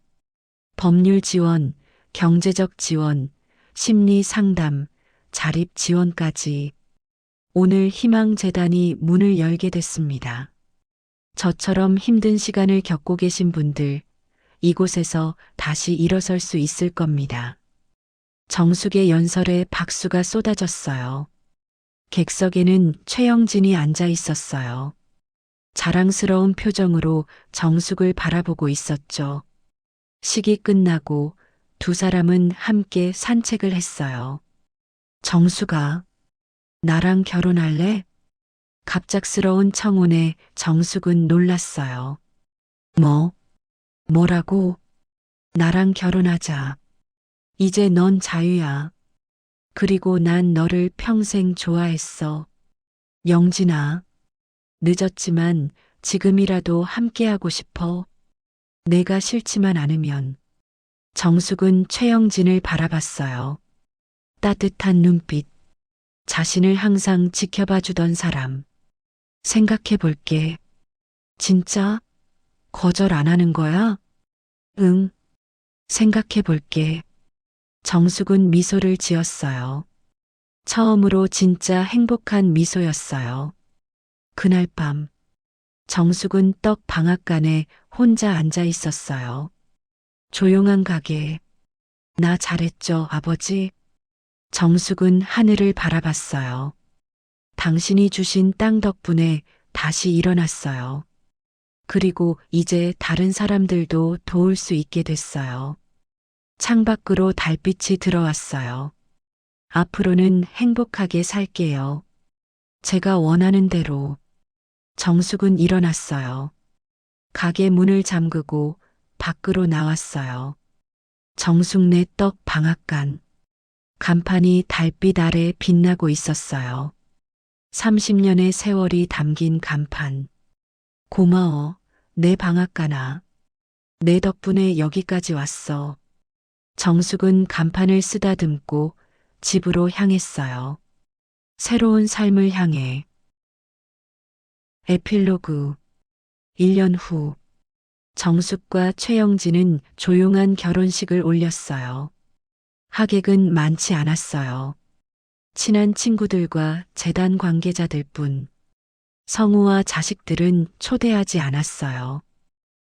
법률 지원, 경제적 지원, 심리 상담, 자립 지원까지 오늘 희망재단이 문을 열게 됐습니다. 저처럼 힘든 시간을 겪고 계신 분들, 이곳에서 다시 일어설 수 있을 겁니다. 정숙의 연설에 박수가 쏟아졌어요. 객석에는 최영진이 앉아 있었어요. 자랑스러운 표정으로 정숙을 바라보고 있었죠. 식이 끝나고 두 사람은 함께 산책을 했어요. 정숙아, 나랑 결혼할래? 갑작스러운 청혼에 정숙은 놀랐어요. 뭐라고? 나랑 결혼하자. 이제 넌 자유야. 그리고 난 너를 평생 좋아했어. 영진아, 늦었지만 지금이라도 함께하고 싶어. 내가 싫지만 않으면. 정숙은 최영진을 바라봤어요. 따뜻한 눈빛. 자신을 항상 지켜봐 주던 사람. 생각해 볼게. 진짜? 거절 안 하는 거야? 응. 생각해 볼게. 정숙은 미소를 지었어요. 처음으로 진짜 행복한 미소였어요. 그날 밤, 정숙은 떡 방앗간에 혼자 앉아 있었어요. 조용한 가게. 나 잘했죠, 아버지? 정숙은 하늘을 바라봤어요. 당신이 주신 땅 덕분에 다시 일어났어요. 그리고 이제 다른 사람들도 도울 수 있게 됐어요. 창밖으로 달빛이 들어왔어요. 앞으로는 행복하게 살게요. 제가 원하는 대로. 정숙은 일어났어요. 가게 문을 잠그고 밖으로 나왔어요. 정숙네 떡 방앗간. 간판이 달빛 아래 빛나고 있었어요. 30년의 세월이 담긴 간판. 고마워, 내 방앗간아. 내 덕분에 여기까지 왔어. 정숙은 간판을 쓰다듬고 집으로 향했어요. 새로운 삶을 향해. 에필로그. 1년 후. 정숙과 최영진은 조용한 결혼식을 올렸어요. 하객은 많지 않았어요. 친한 친구들과 재단 관계자들 뿐. 성우와 자식들은 초대하지 않았어요.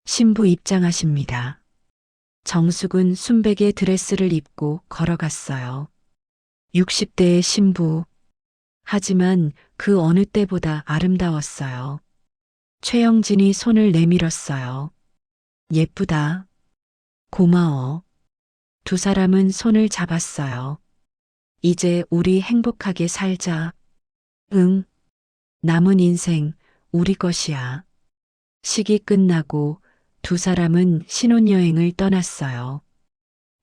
신부 입장하십니다. 정숙은 순백의 드레스를 입고 걸어갔어요. 60대의 신부. 하지만 그 어느 때보다 아름다웠어요. 최영진이 손을 내밀었어요. 예쁘다. 고마워. 두 사람은 손을 잡았어요. 이제 우리 행복하게 살자. 응. 남은 인생 우리 것이야. 식이 끝나고 두 사람은 신혼여행을 떠났어요.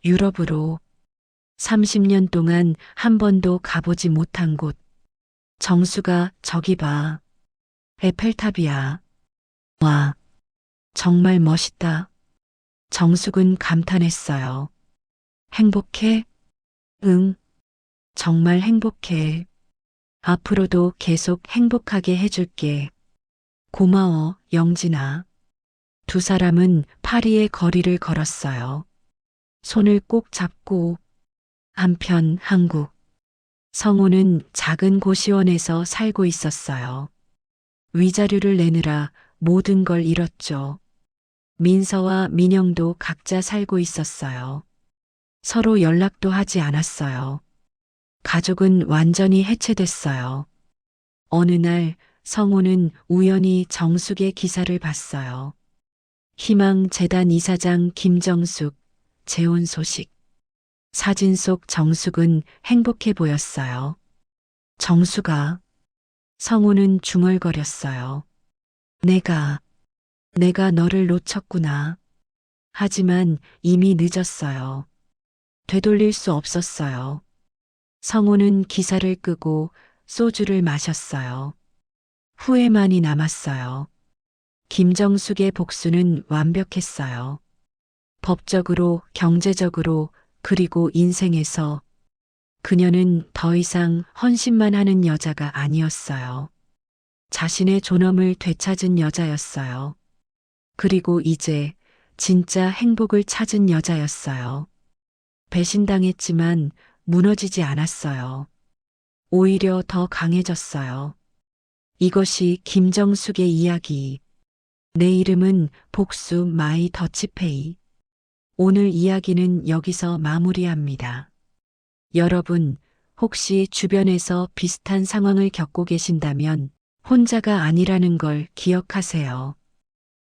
유럽으로. 30년 동안 한 번도 가보지 못한 곳. 정수가 저기 봐. 에펠탑이야. 와, 정말 멋있다. 정숙은 감탄했어요. 행복해? 응, 정말 행복해. 앞으로도 계속 행복하게 해줄게. 고마워, 영진아. 두 사람은 파리의 거리를 걸었어요. 손을 꼭 잡고. 한편 한국. 성우는 작은 고시원에서 살고 있었어요. 위자료를 내느라 모든 걸 잃었죠. 민서와 민영도 각자 살고 있었어요. 서로 연락도 하지 않았어요. 가족은 완전히 해체됐어요. 어느 날 성우는 우연히 정숙의 기사를 봤어요. 희망재단 이사장 김정숙, 재혼 소식. 사진 속 정숙은 행복해 보였어요. 정숙아. 성우는 중얼거렸어요. 내가 너를 놓쳤구나. 하지만 이미 늦었어요. 되돌릴 수 없었어요. 성우는 기사를 끄고 소주를 마셨어요. 후회만이 남았어요. 김정숙의 복수는 완벽했어요. 법적으로, 경제적으로, 그리고 인생에서 그녀는 더 이상 헌신만 하는 여자가 아니었어요. 자신의 존엄을 되찾은 여자였어요. 그리고 이제 진짜 행복을 찾은 여자였어요. 배신당했지만 무너지지 않았어요. 오히려 더 강해졌어요. 이것이 김정숙의 이야기. 내 이름은 복수 마이 더치페이. 오늘 이야기는 여기서 마무리합니다. 여러분, 혹시 주변에서 비슷한 상황을 겪고 계신다면 혼자가 아니라는 걸 기억하세요.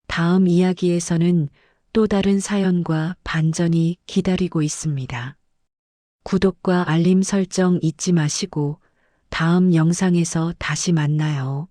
다음 이야기에서는 또 다른 사연과 반전이 기다리고 있습니다. 구독과 알림 설정 잊지 마시고 다음 영상에서 다시 만나요.